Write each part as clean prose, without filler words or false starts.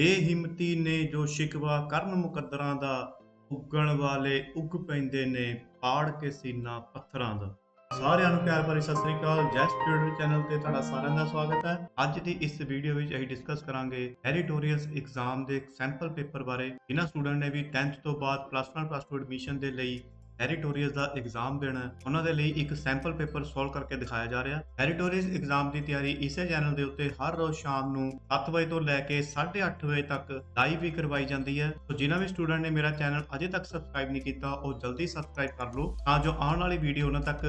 ਬੇਹਿੰਮਤੀ ਨੇ ਜੋ ਸ਼ਿਕਵਾ ਕਰਨ ਮੁਕੱਦਰਾਂ ਦਾ, ਉੱਗਣ ਵਾਲੇ ਉੱਗ ਪੈਂਦੇ ਨੇ ਪਾੜ ਕੇ ਸੀਨਾ ਪੱਥਰਾਂ ਦਾ। ਸਾਰਿਆਂ ਨੂੰ ਪਿਆਰ ਭਰੀ ਸਤਿ ਸ੍ਰੀ ਅਕਾਲ। ਜੈਸ ਟਿਊਟਰ ਚੈਨਲ ਤੇ ਤੁਹਾਡਾ ਸਾਰਿਆਂ ਦਾ ਸਵਾਗਤ ਹੈ। ਅੱਜ ਦੀ ਇਸ ਵੀਡੀਓ ਵਿੱਚ ਅਸੀਂ ਡਿਸਕਸ ਕਰਾਂਗੇ ਮੈਰੀਟੋਰੀਅਸ ਐਗਜ਼ਾਮ ਦੇ ਸੈਂਪਲ ਪੇਪਰ ਬਾਰੇ। ਜਿਨ੍ਹਾਂ ਸਟੂਡੈਂਟ ਨੇ ਵੀ 10th ਤੋਂ ਬਾਅਦ +1 +2 ਐਡਮਿਸ਼ਨ ਦੇ ਲਈ ਮੈਰੀਟੋਰੀਅਸ ਦਾ ਐਗਜ਼ਾਮ ਦੇਣਾ ਹੈ, ਉਹਨਾਂ ਦੇ ਲਈ ਇੱਕ ਸੈਂਪਲ ਪੇਪਰ ਸੋਲਵ ਕਰਕੇ ਦਿਖਾਇਆ ਜਾ ਰਿਹਾ। ਮੈਰੀਟੋਰੀਅਸ ਐਗਜ਼ਾਮ ਦੀ ਤਿਆਰੀ ਇਸੇ ਚੈਨਲ ਦੇ ਉੱਤੇ ਹਰ ਰੋਜ਼ ਸ਼ਾਮ ਨੂੰ 7 ਵਜੇ ਤੋਂ ਲੈ ਕੇ 8:30 ਵਜੇ ਤੱਕ ਲਾਈਵ ਵੀ ਕਰਵਾਈ ਜਾਂਦੀ ਹੈ। ਸੋ ਜਿਨ੍ਹਾਂ ਵੀ ਸਟੂਡੈਂਟ ਨੇ ਮੇਰਾ ਚੈਨਲ ਅਜੇ ਤੱਕ ਸਬਸਕ੍ਰਾਈਬ ਨਹੀਂ ਕੀਤਾ, ਉਹ ਜਲਦੀ ਸਬਸਕ੍ਰਾਈਬ ਕਰ ਲਓ ਤਾਂ ਜੋ ਆਉਣ ਵਾਲੀ ਵੀਡੀਓ ਉਹਨਾਂ ਤੱਕ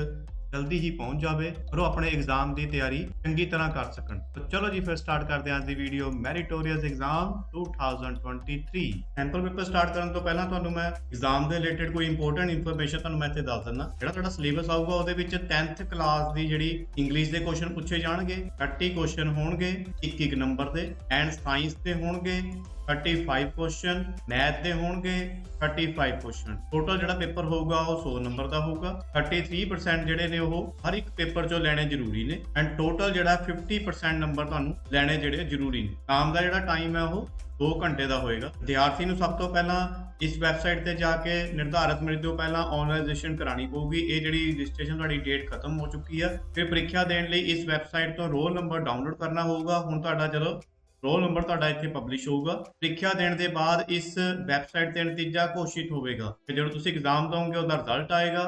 ਜਲਦੀ ਹੀ ਪਹੁੰਚ ਜਾਵੇ ਔਰ ਉਹ ਆਪਣੇ ਐਗਜ਼ਾਮ ਦੀ ਤਿਆਰੀ ਚੰਗੀ ਤਰ੍ਹਾਂ ਕਰ ਸਕਣ। ਤਾਂ ਚਲੋ ਜੀ ਫਿਰ ਸਟਾਰਟ ਕਰਦੇ ਹਾਂ ਅੱਜ ਦੀ video. Meritorious exam 2023 sample paper start ਕਰਨ ਤੋਂ ਪਹਿਲਾਂ ਤੁਹਾਨੂੰ ਮੈਂ ਐਗਜ਼ਾਮ ਦੇ ਰਿਲੇਟਡ ਕੋਈ ਇੰਪੋਰਟੈਂਟ ਇਨਫੋਰਮੇਸ਼ਨ ਤੁਹਾਨੂੰ ਮੈਂ ਇੱਥੇ ਦੱਸ ਦਿੰਦਾ। ਜਿਹੜਾ ਤੁਹਾਡਾ ਸਿਲੇਬਸ ਆਊਗਾ ਉਹਦੇ ਵਿੱਚ 10th ਕਲਾਸ ਦੀ ਜਿਹੜੀ ਇੰਗਲਿਸ਼ ਦੇ ਕੁਐਸਚਨ ਪੁੱਛੇ ਜਾਣਗੇ। 30 ਕੁਐਸਚਨ ਹੋਣਗੇ ਇੱਕ ਨੰਬਰ ਦੇ, ਐਂਡ ਸਾਇੰਸ ਦੇ ਹੋਣਗੇ 35 ਕੁਐਸਚਨ, ਮੈਥ ਦੇ ਹੋਣਗੇ 35 ਕੁਐਸਚਨ। ਟੋਟਲ ਜਿਹੜਾ ਪੇਪਰ ਹੋਊਗਾ ਉਹ 100 ਨੰਬਰ ਦਾ ਹੋਊਗਾ। 33% ਜਿਹੜੇ ਨੇ ਉਹ ਹਰ ਇੱਕ ਪੇਪਰ ਚੋਂ ਲੈਣੇ ਜ਼ਰੂਰੀ ਨੇ, ਐਂਡ ਟੋਟਲ ਜਿਹੜਾ 50% ਨੰਬਰ ਤੁਹਾਨੂੰ ਲੈਣੇ ਜਿਹੜੇ ਜ਼ਰੂਰੀ ਨੇ। ਕੰਮ ਦਾ ਜਿਹੜਾ ਟਾਈਮ ਹੈ ਉਹ 2 ਘੰਟੇ ਦਾ ਹੋਏਗਾ। ਵਿਦਿਆਰਥੀ ਨੂੰ ਸਭ ਤੋਂ ਪਹਿਲਾਂ ਇਸ ਵੈਬਸਾਈਟ ਤੇ ਜਾ ਕੇ ਨਿਰਧਾਰਿਤ ਮਿਤੀ ਤੋਂ ਪਹਿਲਾਂ ਆਨਲਾਈਜੇਸ਼ਨ ਕਰਾਣੀ ਪਊਗੀ। ਇਹ ਜਿਹੜੀ ਰਜਿਸਟ੍ਰੇਸ਼ਨ ਤੁਹਾਡੀ ਡੇਟ ਖਤਮ ਹੋ ਚੁੱਕੀ ਹੈ। ਫਿਰ ਪ੍ਰੀਖਿਆ ਦੇਣ ਲਈ ਇਸ ਵੈਬਸਾਈਟ ਤੋਂ ਰੋਲ ਨੰਬਰ ਡਾਊਨਲੋਡ ਕਰਨਾ ਹੋਊਗਾ। ਹੁਣ ਤੁਹਾਡਾ ਜਦੋਂ ਰੋਲ ਨੰਬਰ ਤੁਹਾਡਾ ਇੱਥੇ ਪਬਲਿਸ਼ ਹੋਊਗਾ, ਪ੍ਰੀਖਿਆ ਦੇਣ ਦੇ ਬਾਅਦ ਇਸ ਵੈਬਸਾਈਟ ਤੇ ਨਤੀਜਾ ਘੋਸ਼ਿਤ ਹੋਵੇਗਾ ਤੇ ਜਦੋਂ ਤੁਸੀਂ ਐਗਜ਼ਾਮ ਦੋਗੇ ਉਹਦਾ ਰਿਜ਼ਲਟ ਆਏਗਾ।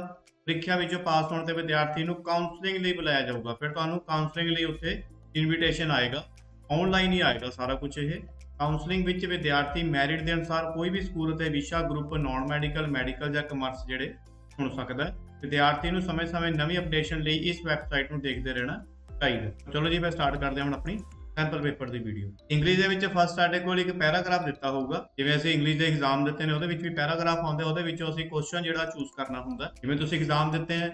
ਪ੍ਰੀਖਿਆ ਵਿੱਚੋਂ ਪਾਸ ਹੋਣ ਤੇ ਵਿਦਿਆਰਥੀ ਨੂੰ ਕਾਉਂਸਲਿੰਗ ਲਈ ਬੁਲਾਇਆ ਜਾਊਗਾ। ਫਿਰ ਤੁਹਾਨੂੰ ਕਾਉਂਸਲਿੰਗ ਲਈ ਉੱਥੇ ਇਨਵੀਟੇਸ਼ਨ ਆਏਗਾ। ਆਨਲਾਈਨ ਹੀ ਆਏਗਾ ਸਾਰਾ ਕੁਝ। ਇਹ ਕਾਉਂਸਲਿੰਗ ਵਿੱਚ ਵਿਦਿਆਰਥੀ ਮੈਰਿਟ ਦੇ ਅਨੁਸਾਰ ਕੋਈ ਵੀ ਸਕੂਲ ਅਤੇ ਵਿਸ਼ਾ ਗਰੁੱਪ ਨਾਨ ਮੈਡੀਕਲ, ਮੈਡੀਕਲ ਜਾਂ ਕਮਰਸ ਜਿਹੜੇ ਚੁਣ ਸਕਦਾ ਹੈ। ਵਿਦਿਆਰਥੀ ਨੂੰ ਸਮੇਂ-ਸਮੇਂ ਨਵੀਂ ਅਪਡੇਸ਼ਨ ਲਈ ਇਸ ਵੈਬਸਾਈਟ ਨੂੰ ਦੇਖਦੇ ਰਹਿਣਾ ਚਾਹੀਦਾ। ਚਲੋ ਜੀ ਫਿਰ ਸਟਾਰਟ ਕਰਦੇ ਹਾਂ ਹੁਣ ਆਪਣੀ ਸੈਂਪਲ ਪੇਪਰ ਦੀ ਵੀਡੀਓ। ਇੰਗਲਿਸ਼ ਦੇ ਵਿੱਚ ਫਸਟ ਸਾਡੇ ਕੋਲ ਇੱਕ ਪੈਰਾਗ੍ਰਾਫ ਦਿੱਤਾ ਹੋਊਗਾ। ਜਿਵੇਂ ਅਸੀਂ ਇੰਗਲਿਸ਼ ਦੇ ਐਗਜ਼ਾਮ ਦਿੱਤੇ ਨੇ ਉਹਦੇ ਵਿੱਚ ਵੀ ਪੈਰਾਗ੍ਰਾਫ ਆਉਂਦੇ, ਉਹਦੇ ਵਿੱਚੋਂ ਅਸੀਂ ਕੁਐਸਚਨ ਜਿਹੜਾ ਚੂਜ਼ ਕਰਨਾ ਹੁੰਦਾ। ਜਿਵੇਂ ਤੁਸੀਂ ਐਗਜ਼ਾਮ ਦਿੱਤੇ ਹੈ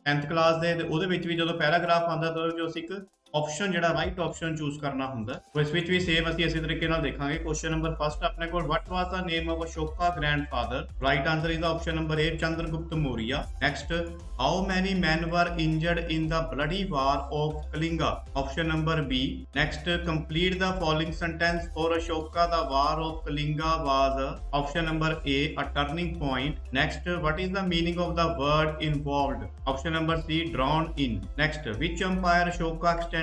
10th ਕਲਾਸ ਦੇ, ਤੇ ਉਹਦੇ ਵਿੱਚ ਵੀ ਜਦੋਂ ਪੈਰਾਗ੍ਰਾਫ ਆਉਂਦਾ ਤਾਂ ਉਹਦੇ ਵਿੱਚ ਅਸੀਂ ਇੱਕ ਆਪਸ਼ਨ ਜਿਹੜਾ ਰਾਈਟ ਆਪਸ਼ਨ ਚੂਜ਼ ਕਰਨਾ ਹੁੰਦਾ। ਇਸ ਵਿੱਚ ਵੀ ਸੇਮ ਅਸੀਂ ਇਸੇ ਤਰੀਕੇ ਨਾਲ ਦੇਖਾਂਗੇ। ਕੁਐਸਚਨ ਨੰਬਰ ਫਸਟ ਆਪਣੇ ਕੋਲ what was the name of Ashoka grandfather. Right answer is the option number A, Chandragupta Maurya. Next, how many men were injured in the bloody war of Kalinga? Option number B. Next, complete the following sentence. For Ashoka, the war of Kalinga was option number A, a turning point. Next, what is the meaning of the word involved? Option number C, drawn in. Next, which empire Ashoka extended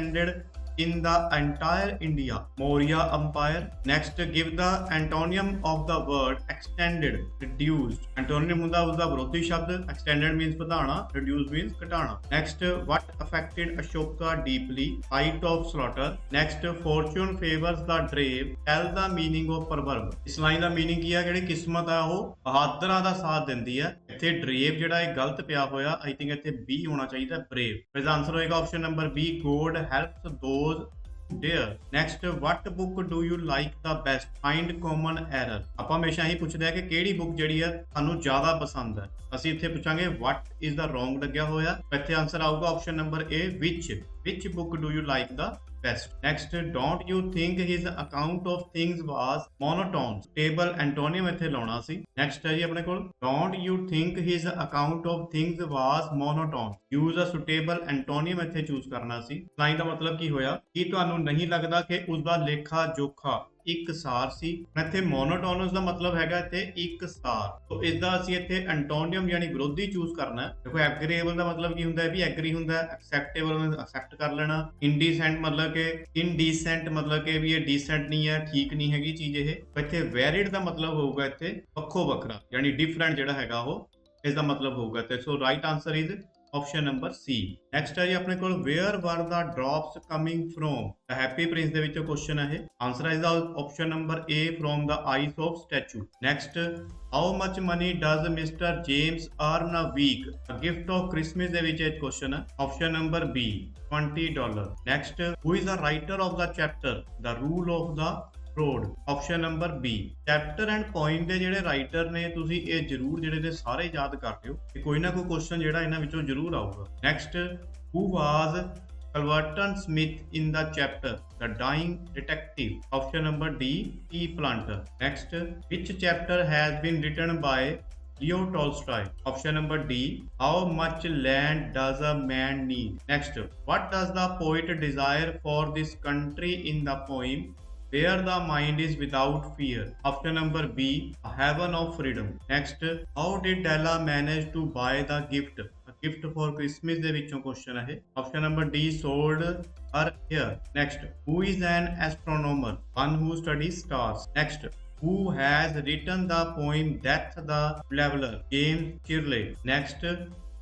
in the entire India? Maurya Empire. Next, give the antonym of the word extended, reduced. Antonym ਹੁੰਦਾ ਉਸਦਾ ਵਿਰੋਧੀ ਸ਼ਬਦ। extended means ਵਧਾਣਾ, reduced means ਘਟਾਣਾ। Next, what affected Ashoka deeply? Height of slaughter. Next, fortune favors the brave. Tell the meaning of proverb. ਇਸ line ਦਾ meaning ਕੀ ਹੈ? ਜਿਹੜੀ ਕਿਸਮਤ ਆ ਉਹ ਬਹਾਦਰਾਂ ਦਾ ਸਾਥ ਦਿੰਦੀ ਹੈ। ਇੱਥੇ brave ਜਿਹੜਾ ਇਹ ਗਲਤ ਪਿਆ ਹੋਇਆ, I think ਇੱਥੇ B ਹੋਣਾ ਚਾਹੀਦਾ brave। ਇਹਦਾ ਆਨਸਰ ਹੋਏਗਾ option number B, God helps those dear. Next, what book do you like the best? Find common error. ਆਪਾਂ ਹਮੇਸ਼ਾ ਹੀ ਪੁੱਛਦੇ ਆ ਕਿ ਕਿਹੜੀ ਬੁੱਕ ਜਿਹੜੀ ਹੈ ਤੁਹਾਨੂੰ ਜ਼ਿਆਦਾ ਪਸੰਦ ਹੈ। ਅਸੀਂ ਇੱਥੇ ਪੁੱਛਾਂਗੇ what is the wrong ਲੱਗਿਆ ਹੋਇਆ। ਇੱਥੇ ਆਨਸਰ ਆਊਗਾ option number A, which book do you like the best. Next, don't you think his account of things was monotone? Stable antonym ਇੱਥੇ ਲਾਉਣਾ ਸੀ। Next ਹੈ ਜੀ ਆਪਣੇ ਕੋਲ don't you think his account of things was monotone? Use a suitable antonym ਇੱਥੇ choose ਕਰਨਾ ਸੀ। Line ਦਾ ਮਤਲਬ ਕੀ ਹੋਇਆ? ਕੀ ਤੁਹਾਨੂੰ ਨਹੀਂ ਲੱਗਦਾ ਕਿ ਉਸਦਾ ਲੇਖਾ ਜੋਖਾ ਇਕਸਾਰ ਸੀ? ਇੱਥੇ ਮੋਨੋਟੋਨਸ ਦਾ ਮਤਲਬ ਹੈਗਾ ਇੱਥੇ ਇਕਸਾਰ। ਤੋਂ ਇਸ ਦਾ ਅਸੀਂ ਇੱਥੇ ਐਂਟੋਨੀਅਮ ਯਾਨੀ ਵਿਰੋਧੀ ਚੂਜ਼ ਕਰਨਾ ਹੈ। ਦੇਖੋ ਐਗਰੀਏਬਲ ਦਾ ਮਤਲਬ ਕੀ ਹੁੰਦਾ ਹੈ? ਵੀ ਐਗਰੀ ਹੁੰਦਾ ਹੈ। ਐਕਸੈਪਟੇਬਲ ਮਤਲਬ ਐਕਸੈਪਟ ਕਰ ਲੈਣਾ। ਇਨਡੀਸੈਂਟ ਮਤਲਬ ਕਿ ਇਨਡੀਸੈਂਟ ਮਤਲਬ ਕਿ ਵੀ ਇਹ ਡੀਸੈਂਟ ਨਹੀਂ ਹੈ, ਠੀਕ ਨਹੀਂ ਹੈਗੀ ਚੀਜ਼ ਇਹ। ਇੱਥੇ ਵੈਰਿਡ ਦਾ ਮਤਲਬ ਹੋਊਗਾ ਇੱਥੇ ਵੱਖੋ ਵੱਖਰਾ ਯਾਨੀ ਡਿਫਰੈਂਟ ਜਿਹੜਾ ਹੈਗਾ ਉਹ ਇਸ ਦਾ ਮਤਲਬ ਹੋਊਗਾ ਇੱਥੇ। So right answer is option number C। Next ਹੈ ਜੀ ਆਪਣੇ ਕੋਲ where were the drops coming from? Happy Prince ਦੇ ਵਿੱਚੋਂ ਕੁਐਸਚਨ ਹੈ ਇਹ। ਆਨਸਰ ਹੈ ਇਸਦਾ option number A, from the eyes of statue. Next, how much money does mister James earn a week? Gift of Christmas ਦੇ ਵਿੱਚ ਇਹ question ਹੈ। Option number B, $20। Next, who is the writer of the chapter the rule of the road? Option number B। Chapter and poem ਦੇ ਜਿਹੜੇ writer ਨੇ ਤੁਸੀਂ ਇਹ ਜ਼ਰੂਰ ਜਿਹੜੇ ਨੇ ਸਾਰੇ ਯਾਦ ਕਰ ਲਿਓ ਕਿ ਕੋਈ ਨਾ ਕੋਈ ਕੁਐਸਚਨ ਜਿਹੜਾ ਇਹਨਾਂ ਵਿੱਚੋਂ ਜ਼ਰੂਰ ਆਊਗਾ। Next, who was Culverton Smith in the chapter The Dying Detective? Option number D, E. Planter. Next, which chapter has been written by Leo Tolstoy? Option number D, how much land does a man need? Next, what does the poet desire for this country in the poem where the mind is without fear. Option number B, a heaven of freedom. Next, how did Della manage to buy the gift? A gift for Christmas ਦੇ ਵਿੱਚੋਂ question ਹੈ। Option number D, sold her hair. Next, who is an astronomer? One who studies stars. Next, who has written the poem Death the Traveler? James Shirley. Next,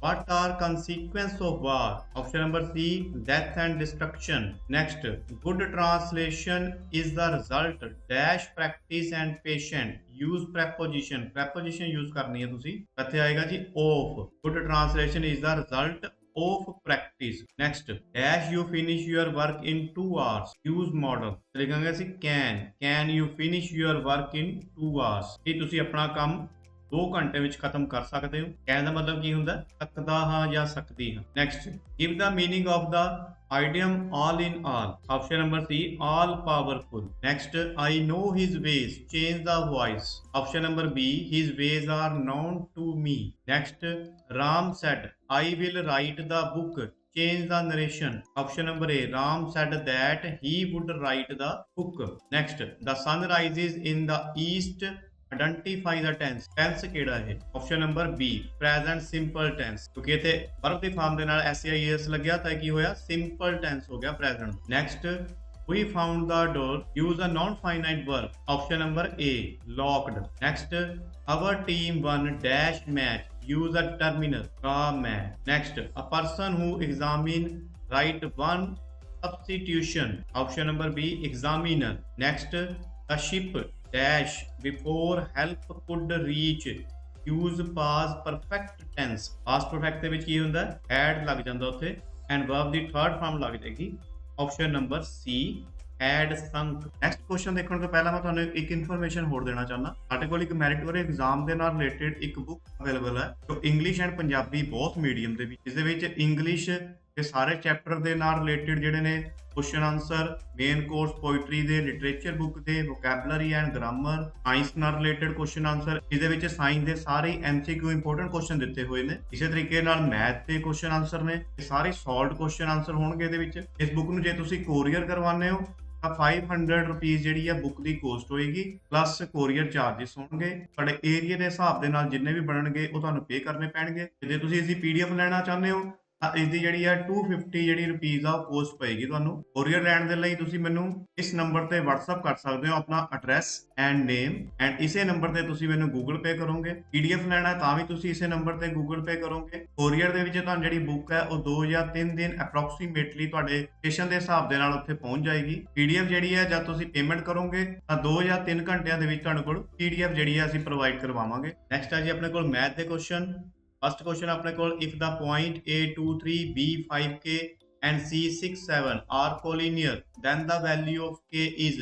what are consequences of war? Option number C, death and destruction. Next, good translation is the result dash practice and patient. Use preposition. Preposition use करनी है तुसी। ਇੱਥੇ ਆਏਗਾ ਜੀ of. Good translation is the result of practice. Next, dash you finish your work in 2 hours. Use model. ਲਿਖਾਂਗੇ ਅਸੀਂ can you finish your work in 2 hours? ਇਹ ਤੁਸੀਂ ਆਪਣਾ ਕੰਮ 2 ਘੰਟੇ ਵਿੱਚ ਖਤਮ ਕਰ ਸਕਦੇ ਹੋ। ਕਹਿਣ ਦਾ ਮਤਲਬ ਕੀ ਹੁੰਦਾ? ਸਕਦਾ ਹਾਂ ਜਾਂ ਸਕਦੀ ਹਾਂ। Next, give the meaning of the idiom all in all. Option number C, all powerful. Next, I know his ways, change the voice. Option number B, his ways are known to me. Next, Ram said, I will write the book, change the narration. Option number A, Ram said that he would write the book. Next, the sun rises in the east, identify the tense. tense ਕਿਹੜਾ ਹੈ? Option number B, present simple tense. ਕਿਉਂਕਿ ਇੱਥੇ verb ਦੀ farm ਦੇ ਨਾਲ SEIS ਲੱਗਿਆ ਤਾਂ ਕੀ ਹੋਇਆ? simple tense ਹੋ ਗਿਆ present. Next, we found the door, use a non-finite verb. Option number A, locked. Next, our team won dash match, use a determiner, man. Next, a person who examine write one substitution. Option number B, examiner. Next, a ship dash before help could reach, use past perfect tense. past perfect ਦੇ ਵਿੱਚ ਕੀ ਹੁੰਦਾ? had ਲੱਗ ਜਾਂਦਾ ਉੱਥੇ and verb the third form ਲੱਗ ਜਾਏਗੀ। option number C, had sunk. next question ਦੇਖਣ ਤੋਂ ਪਹਿਲਾਂ ਮੈਂ ਤੁਹਾਨੂੰ ਇੱਕ ਇਨਫੋਰਮੇਸ਼ਨ ਹੋਰ ਦੇਣਾ ਚਾਹੁੰਦਾ। ਸਾਡੇ ਕੋਲ ਇੱਕ ਮੈਰਿਟੋਰੀ ਐਗਜ਼ਾਮ ਦੇ ਨਾਲ ਰਿਲੇਟਡ ਇੱਕ ਬੁੱਕ ਅਵੇਲੇਬਲ ਹੈ ਜੋ ਇੰਗਲਿਸ਼ ਐਂਡ ਪੰਜਾਬੀ ਬਹੁਤ ਮੀਡੀਅਮ ਦੇ ਵਿੱਚ, ਇਸ ਦੇ ਵਿੱਚ ਇੰਗਲਿਸ਼ ਦੇ ਸਾਰੇ ਚੈਪਟਰ ਦੇ ਨਾਲ ਰਿਲੇਟਡ ਜਿਹੜੇ ਨੇ question answer, main course poetry ਦੇ, ਲਿਟਰੇਚਰ ਬੁੱਕ ਦੇ, ਵੋਕੈਬਲਰੀ ਐਂਡ ਗ੍ਰਾਮਰ, ਸਾਇੰਸ ਨਾਲ ਰਿਲੇਟਡ ਕੁਐਸਚਨ ਆਨਸਰ, ਇਹਦੇ ਵਿੱਚ ਸਾਇੰਸ ਦੇ ਸਾਰੇ MCQ ਇੰਪੋਰਟੈਂਟ ਕੁਐਸਚਨ ਦਿੱਤੇ ਹੋਏ ਨੇ। ਇਸੇ ਤਰੀਕੇ ਨਾਲ ਮੈਥ ਦੇ ਕੁਐਸਚਨ ਆਨਸਰ ਨੇ, ਇਹ ਸਾਰੇ ਸੋਲਵਡ ਕੁਐਸਚਨ ਆਨਸਰ ਹੋਣਗੇ ਇਹਦੇ ਵਿੱਚ। ਇਸ ਬੁੱਕ ਨੂੰ ਜੇ ਤੁਸੀਂ ਕੋਰੀਅਰ ਕਰਵਾਉਂਦੇ ਹੋ ਤਾਂ 500 ਰੁਪੀਸ ਜਿਹੜੀ ਆ ਬੁੱਕ ਦੀ ਕੋਸਟ ਹੋਏਗੀ, ਪਲੱਸ ਕੋਰੀਅਰ ਚਾਰजेस ਹੋਣਗੇ। ਤੁਹਾਡੇ ਏਰੀਆ ਦੇ ਹਿਸਾਬ ਦੇ ਨਾਲ ਜਿੰਨੇ ਵੀ ਬਣਨਗੇ ਉਹ ਤੁਹਾਨੂੰ ਪੇ ਕਰਨੇ ਪੈਣਗੇ। ਜੇ ਤੁਸੀਂ ਇਸ ਦੀ PDF ਲੈਣਾ ਚਾਹੁੰਦੇ ਹੋ ਤਾਂ ਇਸ ਦੀ ਜਿਹੜੀ ਆ 250 ਜਿਹੜੀ ਰੁਪੀਸ ਆ ਉਹ ਕੋਸਟ ਪਏਗੀ ਤੁਹਾਨੂੰ। ਕੋਰੀਅਰ ਲੈਣ ਦੇ ਲਈ ਤੁਸੀਂ ਮੈਨੂੰ ਇਸ ਨੰਬਰ ਤੇ WhatsApp ਕਰ ਸਕਦੇ ਹੋ ਆਪਣਾ ਐਡਰੈਸ ਐਂਡ ਨੇਮ, ਐਂਡ ਇਸੇ ਨੰਬਰ ਤੇ ਤੁਸੀਂ ਮੈਨੂੰ Google Pay ਕਰੋਗੇ। PDF ਲੈਣਾ ਤਾਂ ਵੀ ਤੁਸੀਂ ਇਸੇ ਨੰਬਰ ਤੇ Google Pay ਕਰੋਗੇ। ਕੋਰੀਅਰ ਦੇ ਵਿੱਚ ਤੁਹਾਨੂੰ ਜਿਹੜੀ ਬੁੱਕ ਹੈ ਉਹ 2 ਜਾਂ 3 ਦਿਨ ਅਪਰੋਕਸੀਮੇਟਲੀ ਤੁਹਾਡੇ ਸਟੇਸ਼ਨ ਦੇ ਹਿਸਾਬ ਦੇ ਨਾਲ ਉੱਥੇ ਪਹੁੰਚ ਜਾਏਗੀ। PDF ਜਿਹੜੀ ਹੈ ਜਦ ਤੁਸੀਂ ਪੇਮੈਂਟ ਕਰੋਗੇ ਤਾਂ 2 ਜਾਂ 3 ਘੰਟਿਆਂ ਦੇ ਵਿੱਚ ਤੁਹਾਨੂੰ ਕੋਲ PDF ਜਿਹੜੀ ਹੈ ਅਸੀਂ ਪ੍ਰੋਵਾਈਡ ਕਰਵਾਵਾਂਗੇ। ਨੈਕਸਟ ਹੈ ਜੀ ਆਪਣੇ ਕੋਲ ਮੈਥ ਦੇ ਕੁਐਸਚਨ। First question ਆਪਣੇ ਕੋਲ, if the point A23, B5K and C67 are collinear, then the value of K is।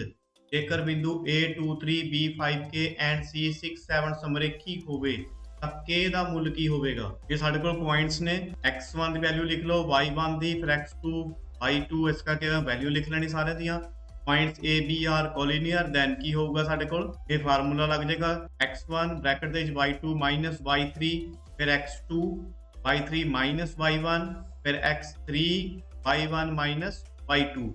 ਜੇਕਰ ਬਿੰਦੂ A23, B5K and C67 ਸਮਰੇਖੀ ਹੋਵੇ ਤਾਂ K ਦਾ ਮੁੱਲ ਕੀ ਹੋਵੇਗਾ? ਇਹ ਸਾਡੇ ਕੋਲ ਪੁਆਇੰਟਸ ਨੇ, x1 ਦੀ ਵੈਲਿਊ ਲਿਖ ਲਓ, y1 ਦੀ, ਫਿਰ x2, y2, ਇਸ ਕਰਕੇ ਵੈਲਿਊ ਲਿਖ ਲੈਣੀ ਸਾਰੇ ਦੀਆਂ। Points A, B are collinear, then ਕੀ ਹੋਊਗਾ ਸਾਡੇ ਕੋਲ? ਇਹ ਫਾਰਮੂਲਾ ਲੱਗ ਜਾਏਗਾ x1 ਬ੍ਰੈਕਟ ਦੇ ਵਿੱਚ y2 minus y3, फिर x2 y3 minus y1, फिर x3 y1 minus y2।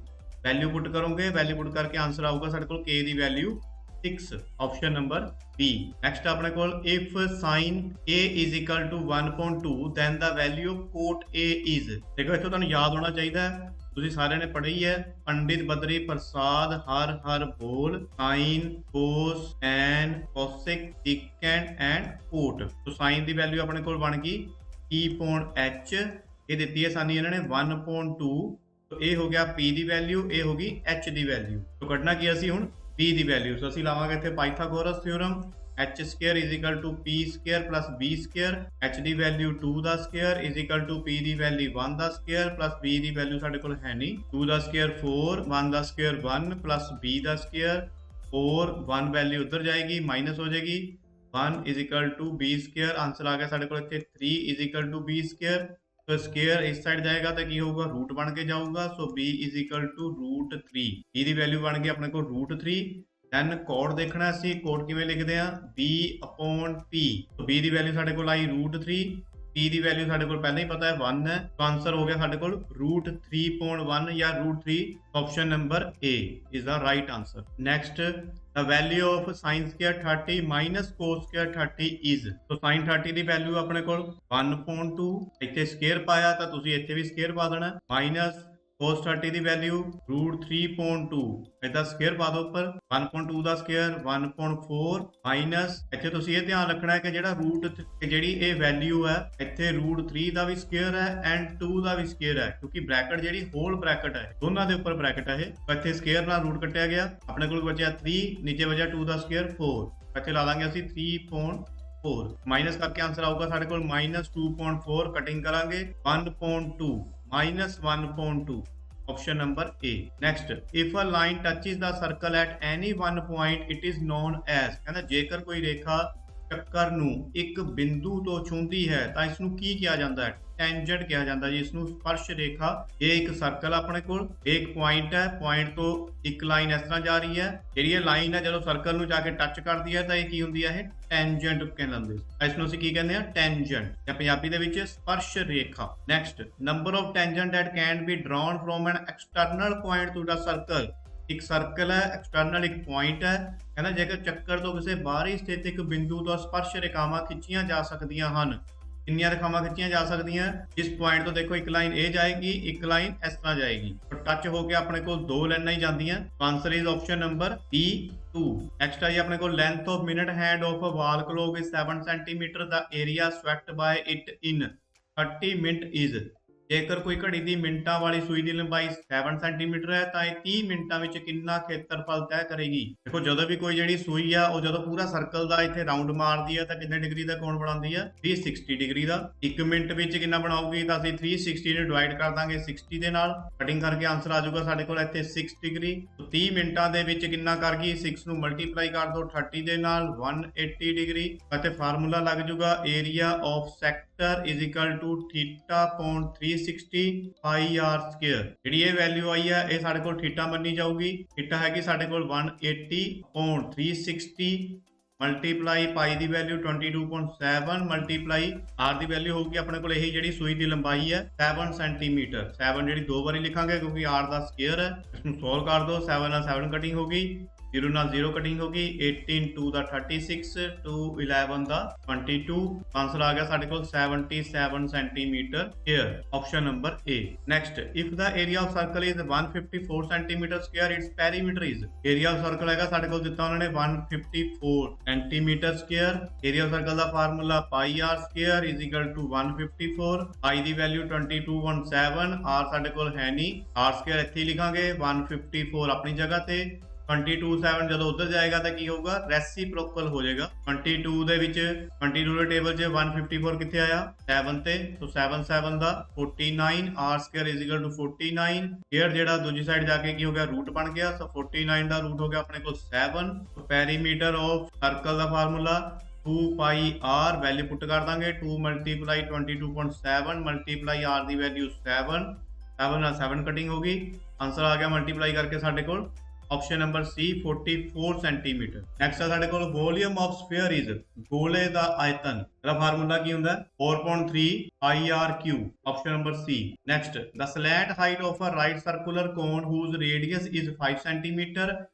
Value put करोगे, वैल्यू पुट करके आंसर आऊगा साडे कोल k दी value 6, option number B। Next अपने कोल, if sin A is equal to 1.2 then the value of cot A is। देखो इत्थों तुहानू याद होना चाहिए, ਤੁਸੀਂ ਸਾਰਿਆਂ ਨੇ ਪੜ੍ਹੀ ਹੈ, ਪੰਡਿਤ ਬਦਰੀ ਪ੍ਰਸਾਦ ਹਰ ਹਰ ਬੋਲ, sine, cos, tan, cosec, secant and cot. So sine ਦੀ ਵੈਲਿਊ ਆਪਣੇ ਕੋਲ ਬਣ ਗਈ E/H, ਇਹ ਦਿੱਤੀ ਹੈ ਸਾਨੂੰ ਇਹਨਾਂ ਨੇ 1.2। ਸੋ ਇਹ ਹੋ ਗਿਆ P ਦੀ ਵੈਲਿਊ, ਇਹ ਹੋ ਗਈ H ਦੀ ਵੈਲਿਊ। ਸੋ ਕੱਢਣਾ ਕੀ ਅਸੀਂ ਹੁਣ B ਦੀ ਵੈਲਿਊ। ਸੋ ਅਸੀਂ ਲਾਵਾਂਗੇ ਇੱਥੇ Pythagoras theorem, h square is equal to p square plus b square, h the value 2 the square is equal to p the value 1 the square plus b the value ਸਾਡੇ ਕੋਲ ਹੈ ਨਹੀਂ, 2 ਦਾ square 4, 1 ਦਾ square 1 plus b ਦਾ square 4, 1 value ਉੱਧਰ ਜਾਏਗੀ minus ਹੋ ਜਾਏਗੀ, 1 is equal to b square। Answer ਆ ਗਿਆ ਸਾਡੇ ਕੋਲ ਇੱਥੇ 3 is equal to b square। तो स्केयर इस साइड जाएगा तो की होगा, रूट बन के जाऊगा। सो b is equal to √3, b the value ਬਣ ਗਈ ਆਪਣੇ ਕੋਲ √3। ਦੈਨ ਕੋਡ ਦੇਖਣਾ ਸੀ, ਕੋਡ ਕਿਵੇਂ ਲਿਖਦੇ ਆ, b/p। तो b ਦੀ ਵੈਲਿਊ ਸਾਡੇ ਕੋਲ ਆਈ √3, p p ਦੀ ਵੈਲਿਊ ਸਾਡੇ ਕੋਲ ਪਹਿਲਾਂ ਹੀ ਪਤਾ ਹੈ 1 ਹੈ, तो आंसर हो गया ਸਾਡੇ ਕੋਲ √3.1 या √3। Option number A is the right answer। next, the value of sin square 30 minus cos square 30 is, तो sin 30 ਦੀ ਵੈਲਿਊ ਆਪਣੇ ਕੋਲ 1.2, ਇੱਥੇ ਸਕੁਅਰ ਪਾਇਆ ਤਾਂ ਤੁਸੀਂ ਇੱਥੇ ਵੀ ਸਕੁਅਰ ਪਾ ਦੇਣਾ, ਮਾਈਨਸ cos 30 ਦੀ ਵੈਲਿਊ √3.2, ਇਹਦਾ ਸਕੁਅਰ ਪਾ ਦਿਓ ਉੱਪਰ, 1.2 ਦਾ ਸਕੁਅਰ 1.4 ਮਾਈਨਸ ਇੱਥੇ ਤੁਸੀਂ ਇਹ ਧਿਆਨ ਰੱਖਣਾ ਹੈ ਕਿ ਜਿਹੜਾ ਜਿਹੜੀ ਇਹ ਵੈਲਿਊ ਹੈ ਇੱਥੇ √3 ਦਾ ਵੀ ਸਕੁਅਰ ਹੈ ਐਂਡ 2 ਦਾ ਵੀ ਸਕੁਅਰ ਹੈ, ਕਿਉਂਕਿ ਬ੍ਰੈਕਟ ਜਿਹੜੀ ਹੋਲ ਬ੍ਰੈਕਟ ਹੈ ਦੋਨਾਂ ਦੇ ਉੱਪਰ ਬ੍ਰੈਕਟ ਹੈ ਇਹ, ਇੱਥੇ ਸਕੁਅਰ ਨਾਲ ਰੂਟ ਕੱਟਿਆ ਗਿਆ, ਆਪਣੇ ਕੋਲ ਬਚਿਆ 3, ਨੀਚੇ ਬਚਿਆ 2 ਦਾ ਸਕੁਅਰ 4, ਇੱਥੇ ਲਾ ਦਾਂਗੇ ਅਸੀਂ 3.4, ਮਾਈਨਸ ਕਰਕੇ ਆਂਸਰ ਆਊਗਾ ਸਾਡੇ ਕੋਲ -2.4, ਕਟਿੰਗ ਕਰਾਂਗੇ 1.2 -1.2, option number A। next, if a line touches the circle at any one point it is known as, ਕਹਿੰਦਾ ਜੇਕਰ ਕੋਈ ਰੇਖਾ ਚੱਕਰ ਨੂੰ ਇੱਕ ਬਿੰਦੂ ਤੋਂ ਛੂੰਹਦੀ ਹੈ ਤਾਂ ਇਸ ਨੂੰ ਕੀ ਕਿਹਾ ਜਾਂਦਾ ਹੈ? ਟੈਂਜੈਂਟ ਕਿਹਾ ਜਾਂਦਾ ਜੀ ਇਸ ਨੂੰ, ਸਪਰਸ਼ ਰੇਖਾ। ਇਹ ਇੱਕ ਸਰਕਲ ਆਪਣੇ ਕੋਲ, ਇੱਕ ਪੁਆਇੰਟ ਹੈ, ਪੁਆਇੰਟ ਤੋਂ ਇੱਕ ਲਾਈਨ ਇਸ ਤਰ੍ਹਾਂ ਜਾ ਰਹੀ ਹੈ, ਜਿਹੜੀ ਇਹ ਲਾਈਨ ਹੈ ਜਦੋਂ ਸਰਕਲ ਨੂੰ ਜਾ ਕੇ ਟੱਚ ਕਰਦੀ ਹੈ ਤਾਂ ਇਹ ਕੀ ਹੁੰਦੀ ਹੈ? ਇਹ ਟੈਂਜੈਂਟ ਕਹਿੰਦੇ, ਇਸ ਨੂੰ ਅਸੀਂ ਕੀ ਕਹਿੰਦੇ ਆ? ਟੈਂਜੈਂਟ, ਜਾਂ ਪੰਜਾਬੀ ਦੇ ਵਿੱਚ ਸਪਰਸ਼ ਰੇਖਾ। Next, number of tangent that can be drawn from an external point to the circle. ਇੱਕ ਸਰਕਲ ਹੈ, ਐਕਸਟਰਨਲ ਇੱਕ ਪੁਆਇੰਟ ਹੈ, ਕਹਿੰਦਾ ਜੇਕਰ ਚੱਕਰ ਤੋਂ ਕਿਸੇ ਬਾਹਰੀ ਸਥਿਤ ਇੱਕ ਬਿੰਦੂ ਤੋਂ ਸਪਰਸ਼ ਰੇਖਾਵਾਂ ਖਿੱਚੀਆਂ ਜਾ ਸਕਦੀਆਂ ਹਨ। ਕਿੰਨੀਆਂ ਰੇਖਾਵਾਂ ਖਿੱਚੀਆਂ ਜਾ ਸਕਦੀਆਂ? ਇਸ ਪੁਆਇੰਟ ਤੋਂ ਦੇਖੋ ਇੱਕ ਲਾਈਨ ਇਹ ਜਾਏਗੀ, ਇੱਕ ਲਾਈਨ ਇਸ ਤਰ੍ਹਾਂ ਜਾਏਗੀ, ਟੱਚ ਹੋ ਕੇ ਆਪਣੇ ਕੋਲ ਦੋ ਲਾਈਨਾਂ ਹੀ ਜਾਂਦੀਆਂ। Answer is option number B2। Next ਹੈ ਜੀ ਆਪਣੇ ਕੋਲ, length of minute hand of a wall clock is 7 centimetre, the area swept by it in 30 minute is. ਜੇਕਰ ਕੋਈ ਘੜੀ ਦੀ ਮਿੰਟਾਂ ਵਾਲੀ ਸੂਈ ਦੀ ਲੰਬਾਈ 7 ਸੈਂਟੀਮੀਟਰ ਹੈ ਤਾਂ ਇਹ 30 ਮਿੰਟਾਂ ਵਿੱਚ ਕਿੰਨਾ ਖੇਤਰਫਲ ਤੈਅ ਕਰੇਗੀ? ਦੇਖੋ ਜਦੋਂ ਵੀ ਕੋਈ ਜਿਹੜੀ ਸੂਈ ਆ ਉਹ ਜਦੋਂ ਪੂਰਾ ਸਰਕਲ ਦਾ ਇੱਥੇ ਰਾਉਂਡ ਮਾਰਦੀ ਹੈ ਤਾਂ ਕਿੰਨੇ ਡਿਗਰੀ ਦਾ ਕੋਣ ਬਣਾਉਂਦੀ ਆ? 360 ਡਿਗਰੀ ਦਾ। 1 ਮਿੰਟ ਵਿੱਚ ਕਿੰਨਾ ਬਣਾਉਗੀ? ਤਾਂ ਅਸੀਂ 360 ਨੂੰ ਡਿਵਾਈਡ ਕਰ ਦਾਂਗੇ 60 ਦੇ ਨਾਲ, ਕਟਿੰਗ ਕਰਕੇ ਆਂਸਰ ਆ ਜਾਊਗਾ ਸਾਡੇ ਕੋਲ ਇੱਥੇ 6 ਡਿਗਰੀ। 30 ਮਿੰਟਾਂ ਦੇ ਵਿੱਚ ਕਿੰਨਾ ਕਰ ਗਈ? 6 ਨੂੰ ਮਲਟੀਪਲਾਈ ਕਰ ਦਿਓ 30 ਦੇ ਨਾਲ, 180 ਡਿਗਰੀ। ਅਤੇ ਫਾਰਮੂਲਾ ਲੱਗ ਜਾਊਗਾ area of sector is equal to θ/360 πr square. ਜਿਹੜੀ ਇਹ ਵੈਲਿਊ ਆਈ ਹੈ ਇਹ ਸਾਡੇ ਕੋਲ ਥੀਟਾ ਮੰਨੀ ਜਾਊਗੀ। ਥੀਟਾ ਹੈਗੀ ਸਾਡੇ ਕੋਲ 180/360 ਮਲਟੀਪਲਾਈ ਪਾਈ ਦੀ ਵੈਲਿਊ 22.7 ਮਲਟੀਪਲਾਈ ਆਰ ਦੀ ਵੈਲਿਊ ਹੋਊਗੀ ਆਪਣੇ ਕੋਲ ਇਹੀ ਜਿਹੜੀ ਸੂਈ ਦੀ ਲੰਬਾਈ ਹੈ 7 ਸੈਂਟੀਮੀਟਰ। 7 ਜਿਹੜੀ ਦੋ ਵਾਰੀ ਲਿਖਾਂਗੇ ਕਿਉਂਕਿ ਆਰ ਦਾ ਸਕੁਅਰ ਹੈ। ਇਸ ਨੂੰ ਸੋਲਵ ਕਰ ਦਿਓ, 7 ਨਾਲ 7 ਕਟਿੰਗ ਹੋ ਗਈ, 0 ਨਾਲ 0 ਕਟਿੰਗ ਹੋ ਗਈ, 18 2 ਦਾ 36, 2 11 ਦਾ 22। ਆਂਸਰ ਆ ਗਿਆ ਸਾਡੇ ਕੋਲ 77 centimetre square, option number A। Next, if the area of circle is 154 centimetre square, its perimeter is. Area of circle ਹੈਗਾ ਸਾਡੇ ਕੋਲ ਦਿੱਤਾ ਉਹਨਾਂ ਨੇ 154 centimetre square. Area of circle ਦਾ formula πr square is equal to 154, pi ਦੀ value 22.7, r ਸਾਡੇ ਕੋਲ ਹੈ ਨਹੀਂ, ਆਰ ਸਕੁਅਰ ਇੱਥੇ ਹੀ ਲਿਖਾਂਗੇ, 154 ਆਪਣੀ ਜਗ੍ਹਾ ਤੇ, 22.7 ਜਦੋਂ ਉਧਰ ਜਾਏਗਾ ਤਾਂ ਕੀ ਹੋਊਗਾ? ਰੈਸੀਪ੍ਰੋਕਲ ਹੋ ਜਾਏਗਾ। 22 ਦੇ ਵਿੱਚ 22 ਦੇ ਟੇਬਲ 'ਚ 154 ਕਿੱਥੇ ਆਇਆ? 7 ਤੇ, ਸੋ 7 7 ਦਾ 49, r square is equal to 49। here ਜਿਹੜਾ ਦੂਜੀ ਸਾਈਡ ਜਾ ਕੇ ਕੀ ਹੋ ਗਿਆ? ਰੂਟ ਬਣ ਗਿਆ, ਸੋ 49 ਦਾ ਰੂਟ ਹੋ ਗਿਆ ਆਪਣੇ ਕੋਲ 7। ਪੈਰੀਮੀਟਰ ਆਫ ਸਰਕਲ ਦਾ ਫਾਰਮੂਲਾ 2πr, ਵੈਲਿਊ ਪੁੱਟ ਕਰ ਦਾਂਗੇ, 2 ਮਲਟੀਪਲਾਈ 22.7 ਮਲਟੀਪਲਾਈ r ਦੀ ਵੈਲਿਊ 7, 7 ਨਾਲ 7 ਕਟਿੰਗ ਹੋ ਗਈ। ਆਂਸਰ ਆ ਗਿਆ ਮਲਟੀਪਲਾਈ ਕਰਕੇ ਸਾਡੇ ਕੋਲ option number C 44 centimetre. Next ਆ ਸਾਡੇ ਕੋਲ ਵੋਲੀਅਮ ਆਫ ਸਫੀਅਰ ਇਜ਼, ਗੋਲੇ ਦਾ ਆਇਤਨ। ਇਹਦਾ ਫਾਰਮੂਲਾ ਕੀ ਹੁੰਦਾ? 4.3 πr3, option number C। Next, the slant height of a right circular cone whose radius is 5 centimeter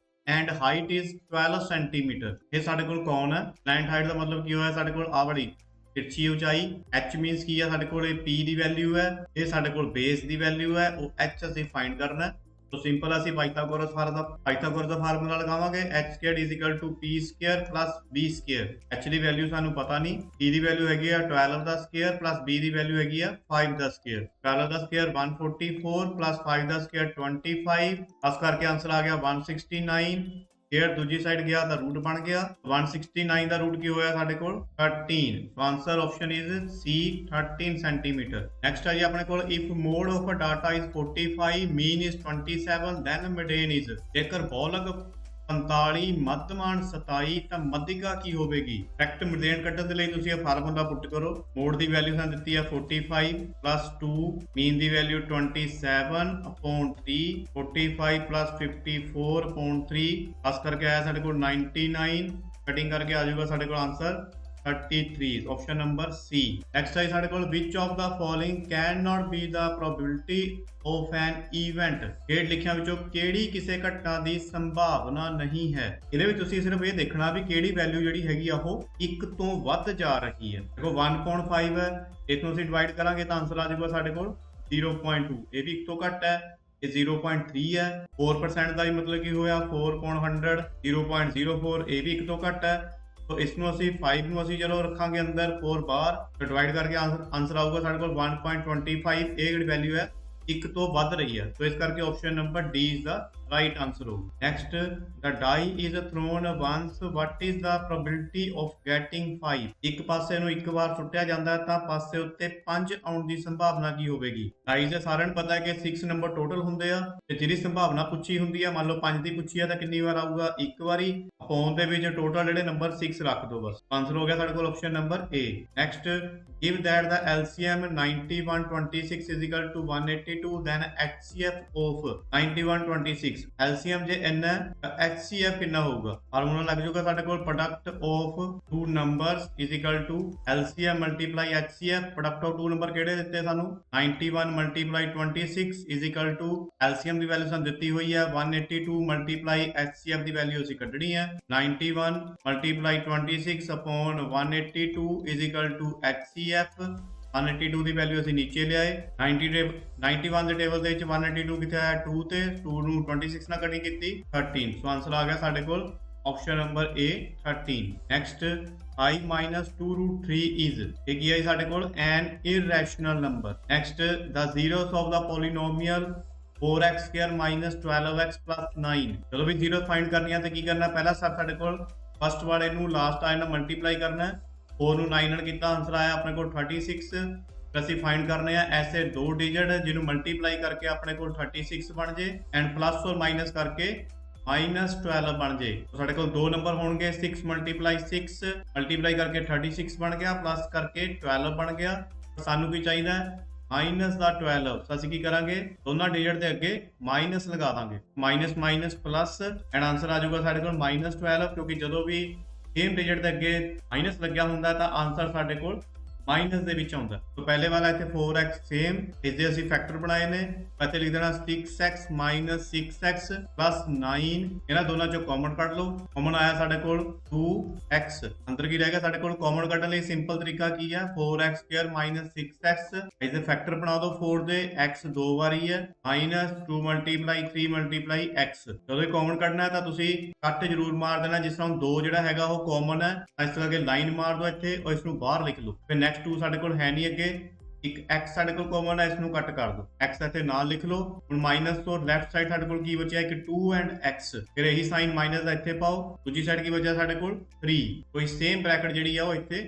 and height is 12 centimeter। ਇਹ ਸਾਡੇ ਕੋਲ ਕੌਣ ਹੈ? slant height ਦਾ ਮਤਲਬ ਕੀ ਹੋਇਆ ਸਾਡੇ ਕੋਲ? ਆ ਵਾਲੀ ਤਿਰਛੀ ਉਚਾਈ, h ਮੀਨਸ ਕੀ ਹੈ ਸਾਡੇ ਕੋਲ? p ਦੀ ਵੈਲਿਊ ਹੈ, ਇਹ ਸਾਡੇ ਕੋਲ ਬੇਸ ਦੀ ਵੈਲਿਊ ਹੈ, ਉਹ h ਅਸੀਂ ਫਾਈਂਡ ਕਰਨਾ। तो सिंपल ਅਸੀਂ ਪਾਈਥਾਗੋਰਸ ਦਾ ਫਾਰਮੂਲਾ ਲਗਾਵਾਂਗੇ, h² = p² + b²। h ਦੀ ਵੈਲਿਊ ਸਾਨੂੰ ਪਤਾ ਨਹੀਂ, p ਦੀ ਵੈਲਿਊ ਹੈਗੀ ਆ 12 ਦਾ ਸਕੁਅਰ ਪਲੱਸ b ਦੀ ਵੈਲਿਊ ਹੈਗੀ ਆ 5 ਦਾ ਸਕੁਅਰ। 12 ਦਾ ਸਕੁਅਰ 144 ਪਲੱਸ 5 ਦਾ ਸਕੁਅਰ 25, ਇਸ ਕਰਕੇ ਆਨਸਰ ਆ ਗਿਆ 169। ਫਿਰ ਦੂਜੀ ਸਾਈਡ ਗਿਆ ਤਾਂ ਰੂਟ ਬਣ ਗਿਆ, 169 ਦਾ ਰੂਟ ਕੀ ਹੋਇਆ ਸਾਡੇ ਕੋਲ? 13। Answer option is C 13 centimetre. Next ਹੈ ਜੀ ਆਪਣੇ ਕੋਲ, if mode of data is 45, mean is 27, then median is. ਜੇਕਰ ਬੌਲਕ 45, ਮੱਧਮਾਨ 27 ਤਾਂ ਮੱਧਿਕਾ ਕੀ ਹੋਵੇਗੀ? ਕਰੈਕਟ ਮੀਡੀਅਨ ਕੱਢਣ ਦੇ ਲਈ ਤੁਸੀਂ ਇਹ ਫਾਰਮੂਲਾ ਪੁੱਟ ਕਰੋ। ਮੋਡ ਦੀ ਵੈਲਿਊ ਸਾਨੂੰ ਦਿੱਤੀ ਹੈ 45 + 2, ਮੀਨ ਦੀ ਵੈਲਿਊ 27/3, 45 + 54/3, ਇਸ ਕਰਕੇ ਆਇਆ ਸਾਡੇ ਕੋਲ 99। ਕਟਿੰਗ ਕਰਕੇ ਆ ਜਾਊਗਾ ਸਾਡੇ ਕੋਲ answer 33 option number C. Next है साडे कोल which of the following can not be the probability of an event. हेठ लिखिया विचों किहड़ी किसी घटना की संभावना नहीं है। ਇਹਦੇ ਵਿੱਚ ਤੁਸੀਂ ਸਿਰਫ ਇਹ ਦੇਖਣਾ ਵੀ ਕਿਹੜੀ ਵੈਲਿਊ ਜਿਹੜੀ ਹੈਗੀ ਆ ਉਹ 1 ਤੋਂ ਵੱਧ ਜਾ ਰਹੀ ਹੈ। ਦੇਖੋ 1.5 ਹੈ, ਇਸ ਨੂੰ ਅਸੀਂ ਡਿਵਾਈਡ ਕਰਾਂਗੇ ਤਾਂ ਆਨਸਰ ਆ ਜਾਊਗਾ ਸਾਡੇ ਕੋਲ 0.2। ਇਹ ਵੀ 1 ਤੋਂ ਘੱਟ ਹੈ, ਇਹ 0.3 ਹੈ। 4% ਦਾ ਵੀ ਮਤਲਬ ਕੀ ਹੋਇਆ 4.100। 0.04 ਇਹ ਵੀ 1 ਤੋਂ ਘੱਟ ਹੈ। तो इसमें ਅਸੀਂ 5 ਨੂੰ ਅਸੀਂ ਚਲੋ ਰੱਖਾਂਗੇ ਅੰਦਰ 4 ਬਾਹਰ ਤੇ ਡਿਵਾਈਡ ਕਰਕੇ ਆਨਸਰ ਆਊਗਾ ਸਾਡੇ ਕੋਲ 1.25। ਇਹ ਜਿਹੜੀ ਵੈਲਿਊ ਹੈ 1 ਤੋਂ ਵੱਧ ਰਹੀ ਹੈ, तो इस करके option number D is the right answer हो। Next the die is thrown once what is the probability of getting 5। ਇੱਕ ਪਾਸੇ ਨੂੰ ਇੱਕ ਵਾਰ ਸੁੱਟਿਆ ਜਾਂਦਾ ਹੈ ਤਾਂ ਪਾਸੇ ਉੱਤੇ 5 ਆਉਣ ਦੀ ਸੰਭਾਵਨਾ ਕੀ ਹੋਵੇਗੀ। डाई ਦੇ ਸਾਰਿਆਂ ਨੂੰ ਪਤਾ ਹੈ ਕਿ 6 ਨੰਬਰ ਟੋਟਲ ਹੁੰਦੇ ਆ ਤੇ ਜਿਹੜੀ ਸੰਭਾਵਨਾ ਪੁੱਛੀ ਹੁੰਦੀ ਆ ਮੰਨ ਲਓ 5 ਦੀ ਪੁੱਛੀ ਆ ਤਾਂ ਕਿੰਨੀ ਵਾਰ ਆਊਗਾ, ਇੱਕ ਵਾਰੀ। ਅਪੋਨ ਦੇ ਵਿੱਚ ਟੋਟਲ ਜਿਹੜੇ ਨੰਬਰ 6 ਰੱਖ ਦਿਓ ਬਸ। ਆਨਸਰ ਹੋ ਗਿਆ ਸਾਡੇ ਕੋਲ option number A. Next give that the LCM 9126 is equal to 182 then HCF of 9126। LCM ਜੇ n ਹੈ ਤਾਂ HCF ਕਿੰਨਾ ਹੋਊਗਾ। ਫਾਰਮੂਲਾ ਲੱਗ ਜਾਊਗਾ ਸਾਡੇ ਕੋਲ product of two numbers is equal to LCM multiply HCF। Product of two number ਕਿਹੜੇ ਦਿੱਤੇ ਸਾਨੂੰ 91 multiply 26 is equal to LCM the value ਸਾਨੂੰ ਦਿੱਤੀ ਹੋਈ ਹੈ 182 multiply HCF ਦੀ ਵੈਲਿਊ ਅਸੀਂ ਕੱਢਣੀ ਹੈ 91 multiply 26 upon 182 is equal to HCF। 182 the value ਅਸੀਂ ਨੀਚੇ ਲਿਆਏ 91 ਦੇ ਟੇਬਲ ਦੇ ਵਿੱਚ 182 ਕਿੱਥੇ ਆਇਆ 2 ਤੇ 2 ਨੂੰ 26 ਨਾਲ ਕਟਿੰਗ ਕੀਤੀ 13। ਸੋ ਆਨਸਰ ਆ ਗਿਆ ਸਾਡੇ ਕੋਲ option number A 13। Next 5 minus 2 root 3 is ਇਹ ਕੀ ਹੈ ਸਾਡੇ ਕੋਲ an irrational number। Next the zeros of the polynomial 4x square minus 12x plus 9। ਚਲੋ ਵੀ ਜ਼ੀਰੋ ਫਾਈਂਡ ਕਰਨੀ ਹੈ ਤੇ ਕੀ ਕਰਨਾ, ਪਹਿਲਾ ਸਟੈਪ ਸਾਡੇ ਕੋਲ ਫਸਟ ਵਾਲੇ ਨੂੰ ਲਾਸਟ ਆਏ ਨਾਲ ਮਲਟੀਪਲਾਈ ਕਰਨਾ ਹੈ। 4 ਨੂੰ 9 ਨਾਲ ਕੀਤਾ ਆਨਸਰ ਆਇਆ ਆਪਣੇ ਕੋਲ 36। ਅਸੀਂ ਫਾਈਂਡ ਕਰਨੇ ਆ ਐਸੇ ਦੋ ਡਿਜਿਟ ਜਿਹਨੂੰ ਮਲਟੀਪਲਾਈ ਕਰਕੇ ਆਪਣੇ ਕੋਲ 36 ਬਣ ਜੇ ਐਂਡ ਪਲੱਸ ਔਰ ਮਾਈਨਸ ਕਰਕੇ -12 ਬਣ ਜੇ। ਸਾਡੇ ਕੋਲ ਦੋ ਨੰਬਰ ਹੋਣਗੇ 6 ਮਲਟੀਪਲਾਈ 6 ਮਲਟੀਪਲਾਈ ਕਰਕੇ 36 ਬਣ ਗਿਆ ਪਲੱਸ ਕਰਕੇ 12 ਬਣ ਗਿਆ। ਸਾਨੂੰ ਕੀ ਚਾਹੀਦਾ ਮਾਈਨਸ ਦਾ 12। ਅਸੀਂ ਕੀ ਕਰਾਂਗੇ ਦੋਨਾਂ ਡਿਜਿਟ ਦੇ ਅੱਗੇ ਮਾਈਨਸ ਲਗਾ ਦਾਂਗੇ minus minus plus and answer ਆ ਜਾਊਗਾ ਸਾਡੇ ਕੋਲ -12 ਕਿਉਂਕਿ ਜਦੋਂ ਵੀ ਸੇਮ ਡਿਜਿਟ ਦੇ ਅੱਗੇ ਮਾਈਨਸ ਲੱਗਿਆ ਹੁੰਦਾ ਤਾਂ ਆਨਸਰ ਸਾਡੇ ਕੋਲ ਮਾਈਨਸ ਦੇ ਵਿੱਚ ਆਉਂਦਾ। तो पहले वाला इतने 4x सेम इसके ਅਸੀਂ फैक्टर बनाए ने ਇੱਥੇ ਲਿਖ ਦੇਣਾ 6x - 6x + 9। ਇਹਨਾਂ ਦੋਨਾਂ ਚੋਂ ਕਾਮਨ ਕੱਢ ਲਓ। ਕਾਮਨ ਆਇਆ ਸਾਡੇ ਕੋਲ 2x। ਅੰਦਰ ਕੀ ਰਹਿ ਗਿਆ ਸਾਡੇ ਕੋਲ ਕਾਮਨ ਕੱਢਣ ਲਈ ਸਿੰਪਲ ਤਰੀਕਾ ਕੀ ਹੈ 4x² - 6x। ਇਹਦੇ ਫੈਕਟਰ ਬਣਾ ਦਿਓ 4 ਦੇ x ਦੋ ਵਾਰੀ ਹੈ -2 × 3 × x। ਜਦੋਂ ਇਹ ਕਾਮਨ ਕੱਢਣਾ ਹੈ ਤਾਂ ਤੁਸੀਂ ਕੱਟ ਜ਼ਰੂਰ ਮਾਰ ਦੇਣਾ ਜਿਸ ਤਰ੍ਹਾਂ 2 ਜਿਹੜਾ ਹੈਗਾ ਉਹ ਕਾਮਨ ਹੈ ਇਸ ਤਰ੍ਹਾਂ ਕੇ ਲਾਈਨ ਮਾਰ ਦਿਓ ਇੱਥੇ ਔਰ ਇਸ ਨੂੰ ਬਾਹਰ ਲਿਖ ਲਓ। ਫਿਰ ਨੈਕਸਟ 2 ਸਾਡੇ ਕੋਲ ਹੈ ਨਹੀਂ ਅੱਗੇ ਇੱਕ x ਸਾਡੇ ਕੋਲ ਕਾਮਨ ਹੈ ਇਸ ਨੂੰ ਕੱਟ ਕਰ ਦਿਓ x ਇੱਥੇ ਨਾਲ ਲਿਖ ਲਓ। ਹੁਣ ਮਾਈਨਸ ਤੋਂ ਲੈਫਟ ਸਾਈਡ ਸਾਡੇ ਕੋਲ ਕੀ ਬਚਿਆ ਕਿ 2 ਐਂਡ x ਫਿਰ ਇਹੀ ਸਾਈਨ ਮਾਈਨਸ ਦਾ ਇੱਥੇ ਪਾਓ। ਦੂਜੀ ਸਾਈਡ ਕੀ ਬਚਿਆ ਸਾਡੇ ਕੋਲ 3। ਕੋਈ ਸੇਮ ਬ੍ਰੈਕਟ ਜਿਹੜੀ ਆ ਉਹ ਇੱਥੇ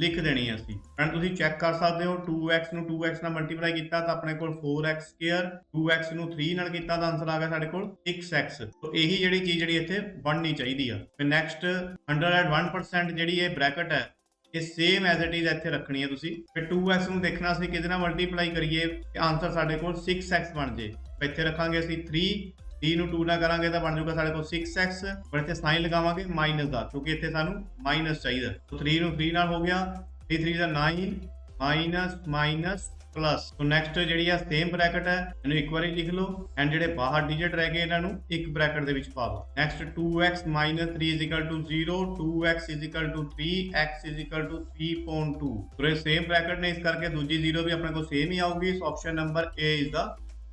ਲਿਖ ਦੇਣੀ ਹੈ ਅਸੀਂ ਐਂਡ ਤੁਸੀਂ ਚੈੱਕ ਕਰ ਸਕਦੇ ਹੋ 2x ਨੂੰ 2x ਨਾਲ ਮਲਟੀਪਲਾਈ ਕੀਤਾ ਤਾਂ ਆਪਣੇ ਕੋਲ 4x²। 2x ਨੂੰ 3 ਨਾਲ ਕੀਤਾ ਤਾਂ ਆਨਸਰ ਆ ਗਿਆ ਸਾਡੇ ਕੋਲ 6x। तो ਇਹੀ ਜਿਹੜੀ ਚੀਜ਼ ਜਿਹੜੀ ਇੱਥੇ ਬਣਨੀ ਚਾਹੀਦੀ ਆ। ਫਿਰ ਨੈਕਸਟ 101% ਜਿਹੜੀ ਇਹ ਬ੍ਰੈਕਟ ਹੈ ਇਹ ਸੇਮ ਐਜ਼ ਇਟ ਇਜ਼ ਇੱਥੇ ਰੱਖਣੀ ਹੈ ਤੁਸੀਂ। ਫਿਰ 2x ਨੂੰ ਦੇਖਣਾ ਅਸੀਂ ਕਿਹਦੇ ਨਾਲ ਮਲਟੀਪਲਾਈ ਕਰੀਏ ਤੇ ਆਨਸਰ ਸਾਡੇ ਕੋਲ 6x ਬਣ ਜੇ। ਇੱਥੇ ਰੱਖਾਂਗੇ ਅਸੀਂ 3 ਨੂੰ 2 ਨਾਲ ਕਰਾਂਗੇ ਤਾਂ ਬਣ ਜਾਊਗਾ ਸਾਡੇ ਕੋਲ 6x। ਪਰ ਇੱਥੇ ਸਾਈਨ ਲਗਾਵਾਂਗੇ ਮਾਈਨਸ ਦਾ ਕਿਉਂਕਿ ਇੱਥੇ ਸਾਨੂੰ ਮਾਈਨਸ ਚਾਹੀਦਾ। तो 3 ਨੂੰ 3 ਨਾਲ ਹੋ ਗਿਆ 3 ਦਾ 9 ਮਾਈਨਸ ਪਲੱਸ। ਸੋ ਨੈਕਸਟ ਜਿਹੜੀ ਆ ਸੇਮ ਬ੍ਰੈਕਟ ਹੈ ਇਹਨੂੰ ਇੱਕ ਵਾਰੀ ਲਿਖ ਲਓ ਐਂਡ ਜਿਹੜੇ ਬਾਹਰ ਡਿਜਿਟ ਰਹਿ ਗਏ ਇਹਨਾਂ ਨੂੰ ਇੱਕ ਬ੍ਰੈਕਟ ਦੇ ਵਿੱਚ ਪਾ ਦਿਓ। Next 2x - 3 = 0 2x = 3 x = 3.2। ਪੂਰੇ ਸੇਮ ਬ੍ਰੈਕਟ ਨੇ ਇਸ ਕਰਕੇ ਦੂਜੀ 0 ਵੀ ਆਪਣੇ ਕੋਲ ਸੇਮ ਹੀ ਆਊਗੀ। ਸੋ option number A is the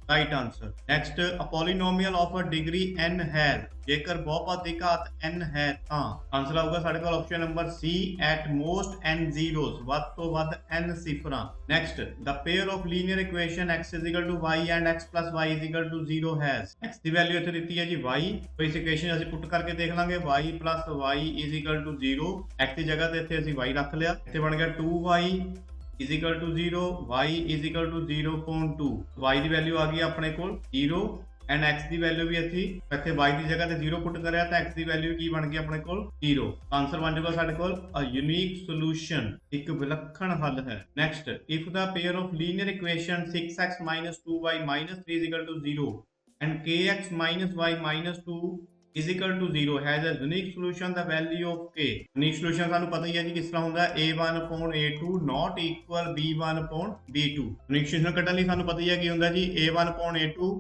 right answer. Next a polynomial of a degree n है जेकर बहुपद की घात n है ਤਾਂ ਆਨਸਰ ਆਊਗਾ ਸਾਡੇ ਕੋਲ option number C at most n zeros ਵੱਧ ਤੋਂ ਵੱਧ n ਸਿਫਰਾਂ। Next the pair of linear equation x = y and x + y = 0 has x the value ਇੱਥੇ ਦਿੱਤੀ ਹੈ ਜੀ y। तो इस इक्वेशन ਅਸੀਂ ਪੁੱਟ ਕਰਕੇ ਦੇਖ ਲਾਂਗੇ y + y = 0। x ਦੀ ਜਗ੍ਹਾ ਤੇ ਇੱਥੇ ਅਸੀਂ y ਰੱਖ ਲਿਆ ਇੱਥੇ ਬਣ ਗਿਆ 2y = 0 y = 0.2। y ਦੀ ਵੈਲਿਊ ਆ ਗਈ ਆਪਣੇ ਕੋਲ 0 ਐਂਡ x ਦੀ ਵੈਲਿਊ ਵੀ ਇੱਥੇ y ਦੀ ਜਗ੍ਹਾ ਤੇ 0 ਪੁੱਟ ਕਰਿਆ ਤਾਂ x ਦੀ ਵੈਲਿਊ ਕੀ ਬਣ ਗਈ ਆਪਣੇ ਕੋਲ 0। ਆਨਸਰ ਬਣ ਜਾਊਗਾ ਸਾਡੇ ਕੋਲ ਅ ਯੂਨੀਕ ਸੋਲੂਸ਼ਨ ਇੱਕ ਵਿਲੱਖਣ ਹੱਲ ਹੈ। Next if the pair of linear equation 6x - 2y - 3 = 0 and kx - y - 2 is equal to 0 has a unique solution the value of k unique solution ਸਾਨੂੰ ਪਤਾ ਹੀ ਹੈ ਜੀ ਕਿਸ ਤਰ੍ਹਾਂ ਹੁੰਦਾ ਹੈ a1 upon a2 not equal b1 upon b2 unique solution ਕੱਢਣ ਲਈ ਸਾਨੂੰ ਪਤਾ ਹੀ ਹੈ ਕੀ ਹੁੰਦਾ ਜੀ a1 upon a2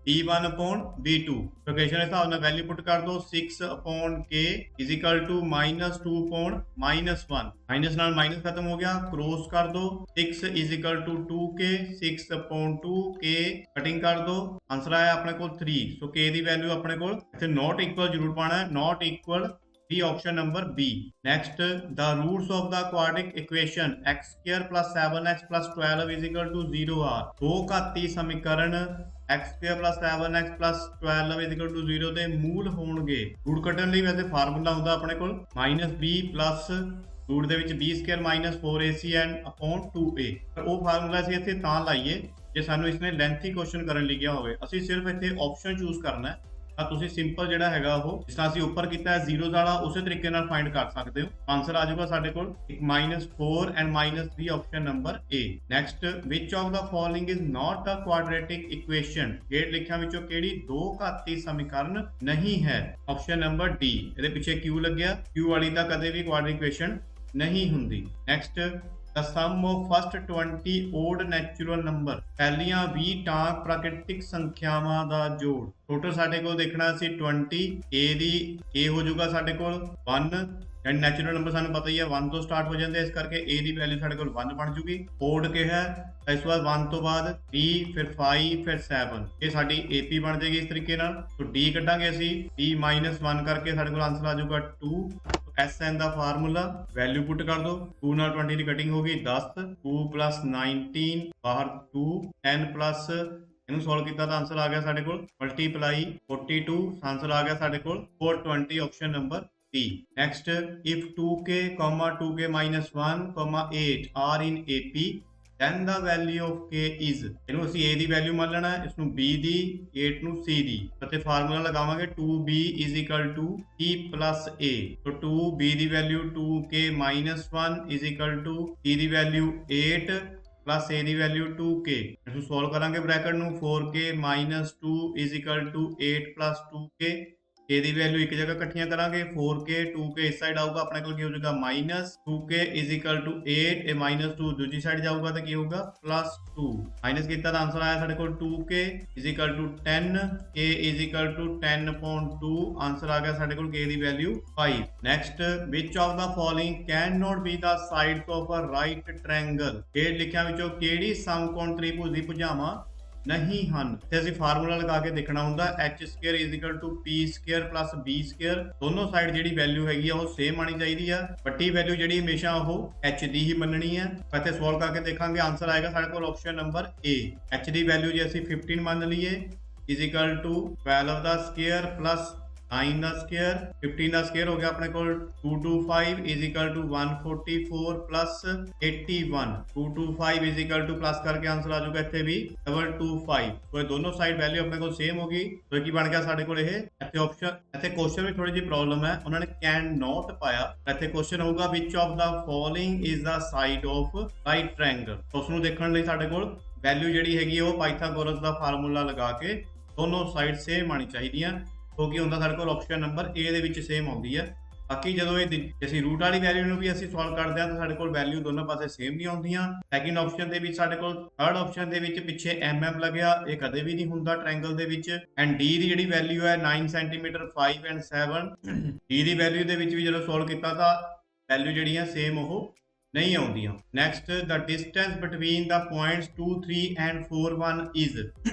b1 upon b2 location ਦੇ ਹਿਸਾਬ ਨਾਲ ਵੈਲਿਊ ਪੁੱਟ ਕਰ ਦੋ 6 upon k is equal to -2 upon -1 minus ਨਾਲ ਮਾਈਨਸ ਖਤਮ ਹੋ ਗਿਆ ਕ੍ਰੋਸ ਕਰ ਦੋ 6 is equal to 2k 6 upon 2k cutting ਕਰ ਦੋ ਆਨਸਰ ਆਇਆ ਆਪਣੇ ਕੋਲ 3 ਸੋ k ਦੀ ਵੈਲਿਊ ਆਪਣੇ ਕੋਲ ਇੱਥੇ not equal ਜ਼ਰੂਰ ਪਾਣਾ ਹੈ not equal B option number B. Next, the roots of the quadratic equation x square plus 7x plus 12 is equal to 0 are दो घाती समीकरण x square plus 7x plus 12 is equal to 0 ਦੇ ਮੂਲ ਹੋਣਗੇ route ਕੱਢਣ ਲਈ ਵੈਸੇ formula ਹੁੰਦਾ ਆਪਣੇ ਕੋਲ -b plus ਰੂਟ ਦੇ ਵਿੱਚ b square minus 4ac and upon 2a ਪਰ ਉਹ ਫਾਰਮੂਲਾ ਅਸੀਂ ਇੱਥੇ ਤਾਂ ਲਾਈਏ ਜੇ ਸਾਨੂੰ ਇਸਨੇ ਲੈਂਥੀ ਕੁਐਸਚਨ ਕਰਨ ਲਈ ਕਿਹਾ ਹੋਵੇ ਅਸੀਂ ਸਿਰਫ ਇੱਥੇ ਆਪਸ਼ਨ ਚੂਜ਼ ਕਰਨਾ ਹੈ ਤਾਂ ਤੁਸੀਂ ਸਿੰਪਲ ਜਿਹੜਾ ਹੈਗਾ ਉਹ ਜਿਸ ਤਰ੍ਹਾਂ ਅਸੀਂ ਉੱਪਰ ਕੀਤਾ ਹੈ ਜ਼ੀਰੋਜ਼ ਵਾਲਾ ਉਸੇ ਤਰੀਕੇ ਨਾਲ ਫਾਈਂਡ ਕਰ ਸਕਦੇ ਹੋ ਆਨਸਰ ਆ ਜਾਊਗਾ ਸਾਡੇ ਕੋਲ ਇੱਕ -4 and -3 option number A next which of the following is not a quadratic equation ਹੇਠ ਲਿਖਿਆਂ ਵਿੱਚੋਂ ਕਿਹੜੀ ਦੋ ਘਾਤੀ ਸਮੀਕਰਨ ਨਹੀਂ ਹੈ ਆਪਸ਼ਨ ਨੰਬਰ D ਇਹਦੇ ਪਿੱਛੇ Q ਲੱਗਿਆ Q ਵਾਲੀ ਤਾਂ ਕਦੇ ਵੀ ਕੁਆਡਰੇਟਿਕ ਇਕੁਏਸ਼ਨ ਨਹੀਂ ਹੁੰਦੀ next The sum of first 20 odd natural number ਪਹਿਲੀਆਂ 20 ਟਾਂਕ ਪ੍ਰਾਕ੍ਰਿਤਿਕ ਸੰਖਿਆਵਾਂ ਦਾ ਜੋੜ ਟੋਟਲ ਸਾਡੇ ਕੋਲ ਦੇਖਣਾ ਸੀ 20 a ਦੀ a ਹੋ ਜਾਊਗਾ ਸਾਡੇ ਕੋਲ 1 ਐਂਡ ਨੈਚੁਰਲ ਨੰਬਰ ਸਾਨੂੰ ਪਤਾ ਹੀ ਹੈ 1 ਤੋਂ ਸਟਾਰਟ ਹੋ ਜਾਂਦੇ ਇਸ ਕਰਕੇ a ਦੀ ਵੈਲਿਊ ਸਾਡੇ ਕੋਲ 1 ਬਣ ਜੂਗੀ odd ਕਿਹਾ ਹੈ ਇਸ ਤੋਂ ਬਾਅਦ 1 ਤੋਂ ਬਾਅਦ 3 ਫਿਰ 5 ਫਿਰ 7 ਇਹ ਸਾਡੀ AP ਬਣ ਜਾਏਗੀ ਇਸ ਤਰੀਕੇ ਨਾਲ ਸੋ D ਕੱਢਾਂਗੇ ਅਸੀਂ D -1 ਕਰਕੇ ਸਾਡੇ ਕੋਲ ਆਨਸਰ ਆ ਜਾਊਗਾ 2 SN ਦਾ ਫਾਰਮੂਲਾ ਵੈਲਿਊ ਪੁੱਟ ਕਰ ਦੋ 2 ਨਾਲ 20 ਦੀ ਕਟਿੰਗ ਹੋ ਗਈ 10 2 19 ਬਾਹਰ 2 10 ਇਹਨੂੰ ਸੋਲਵ ਕੀਤਾ ਤਾਂ ਆਨਸਰ ਆ ਗਿਆ ਸਾਡੇ ਕੋਲ ਮਲਟੀਪਲਾਈ 42 ਆਨਸਰ ਆ ਗਿਆ ਸਾਡੇ ਕੋਲ 420 option number B next if 2k 2k -1 8 are in AP then the value of k is ਇਹਨੂੰ ਅਸੀਂ a ਦੀ ਵੈਲਿਊ ਮੰਨ ਲੈਣਾ ਹੈ ਇਸ ਨੂੰ b ਦੀ 8 ਨੂੰ c ਦੀ ਅਤੇ ਫਾਰਮੂਲਾ ਲਗਾਵਾਂਗੇ 2b is equal to e plus a so 2b the value 2k -1 is equal to e the value 8 plus a the value 2k ਇਸਨੂੰ ਸੋਲਵ ਕਰਾਂਗੇ ਬ੍ਰੈਕਟ ਨੂੰ 4k -2 is equal to 8 plus 2k k the value ਇੱਕ ਜਗ੍ਹਾ ਇਕੱਠੀਆਂ ਕਰਾਂਗੇ 4k 2k ਇਸ side ਆਊਗਾ ਆਪਣੇ ਕੋਲ ਕੀ ਹੋ ਜਾਊਗਾ -2k is equal to 8 ਇਹ -2 ਦੂਜੀ ਸਾਈਡ ਜਾਊਗਾ ਤਾਂ ਕੀ ਹੋਊਗਾ +2 ਮਾਈਨਸ ਕੀਤਾ ਤਾਂ ਆਨਸਰ ਆਇਆ ਸਾਡੇ ਕੋਲ 2k is equal to 10 k is equal to 10 upon 2 answer ਆ ਗਿਆ ਸਾਡੇ ਕੋਲ k the value 5 next which of the following cannot be the sides of a right triangle ਹੇਠ ਲਿਖਿਆਂ ਵਿੱਚੋਂ ਕਿਹੜੀ ਸਮਕੋਣ ਤ੍ਰਿਭੁਜ ਦੀ ਭੁਜਾਵਾਂ ਨਹੀਂ ਹਨ ਤੇ ਅਸੀਂ ਫਾਰਮੂਲਾ ਲਗਾ ਕੇ ਦੇਖਣਾ ਹੁੰਦਾ h² = p² + b² ਦੋਨੋਂ ਸਾਈਡ ਜਿਹੜੀ ਵੈਲਿਊ ਹੈਗੀ ਆ ਉਹ ਸੇਮ ਆਣੀ ਚਾਹੀਦੀ ਆ ਵੱਡੀ ਵੈਲਿਊ ਜਿਹੜੀ ਹਮੇਸ਼ਾ ਉਹ h ਦੀ ਹੀ ਮੰਨਣੀ ਹੈ ਅਤੇ ਸੋਲਵ ਕਰਕੇ ਦੇਖਾਂਗੇ ਆਨਸਰ ਆਏਗਾ ਸਾਡੇ ਕੋਲ option number A h the value ਜੇ ਅਸੀਂ 15 ਮੰਨ ਲਈਏ = 12 ਦਾ ਸਕੁਅਰ + 9 ਦਾ ਸਕੁਅਰ 15 ਦਾ ਸਕੁਅਰ ਹੋ ਗਿਆ ਆਪਣੇ ਕੋਲ 225 = 144 + 81 225 ਪਲੱਸ ਕਰਕੇ ਆਨਸਰ ਆ ਜਾਊਗਾ ਇੱਥੇ ਵੀ 225 ਸੋ ਇਹ ਦੋਨੋਂ ਸਾਈਡ ਵੈਲਿਊ ਆਪਣੇ ਕੋਲ ਸੇਮ ਹੋ ਗਈ ਸੋ ਕੀ ਬਣ ਗਿਆ ਸਾਡੇ ਕੋਲ ਇਹ ਇੱਥੇ ਆਪਸ਼ਨ ਇੱਥੇ ਕੁਐਸਚਨ ਵੀ ਥੋੜੀ ਜਿਹੀ ਪ੍ਰੋਬਲਮ ਹੈ ਉਹਨਾਂ ਨੇ ਕੈਨ ਨਾਟ ਪਾਇਆ ਇੱਥੇ ਕੁਐਸਚਨ ਹੋਊਗਾ ਵਿਚ of the following is the side of right triangle ਉਸ ਨੂੰ ਦੇਖਣ ਲਈ ਸਾਡੇ ਕੋਲ ਵੈਲਿਊ ਜਿਹੜੀ ਹੈਗੀ ਉਹ ਪਾਈਥਾਗੋਰਸ ਦਾ ਫਾਰਮੂਲਾ ਲਗਾ ਕੇ ਦੋਨੋਂ ਸਾਈਡ ਸੇਮ ਆਣੀ ਚਾਹੀਦੀਆਂ ਸੋ ਕੀ ਹੁੰਦਾ ਸਾਡੇ ਕੋਲ ਆਪਸ਼ਨ ਨੰਬਰ A ਦੇ ਵਿੱਚ ਸੇਮ ਆਉਂਦੀ ਹੈ ਬਾਕੀ ਜਦੋਂ ਇਹ ਅਸੀਂ ਰੂਟ ਵਾਲੀ ਵੈਲਿਊ ਨੂੰ ਵੀ ਅਸੀਂ ਸੋਲਵ ਕਰਦੇ ਹਾਂ ਤਾਂ ਸਾਡੇ ਕੋਲ ਵੈਲਿਊ ਦੋਨੋਂ ਪਾਸੇ ਸੇਮ ਨਹੀਂ ਆਉਂਦੀਆਂ ਸੈਕਿੰਡ ਆਪਸ਼ਨ ਦੇ ਵਿੱਚ ਸਾਡੇ ਕੋਲ ਥਰਡ ਆਪਸ਼ਨ ਦੇ ਵਿੱਚ ਪਿੱਛੇ mm ਲੱਗਿਆ ਇਹ ਕਦੇ ਵੀ ਨਹੀਂ ਹੁੰਦਾ ਟ੍ਰਾਇੰਗਲ ਦੇ ਵਿੱਚ ਐਂਡ D ਦੀ ਜਿਹੜੀ ਵੈਲਿਊ ਹੈ 9 cm 5 and 7 D the value ਦੇ ਵਿੱਚ ਵੀ ਜਦੋਂ ਸੋਲਵ ਕੀਤਾ ਤਾਂ ਵੈਲਿਊ ਜਿਹੜੀਆਂ ਸੇਮ ਉਹ ਨਹੀਂ ਆਉਂਦੀਆਂ next the distance between the points 2 3 and 4 1 is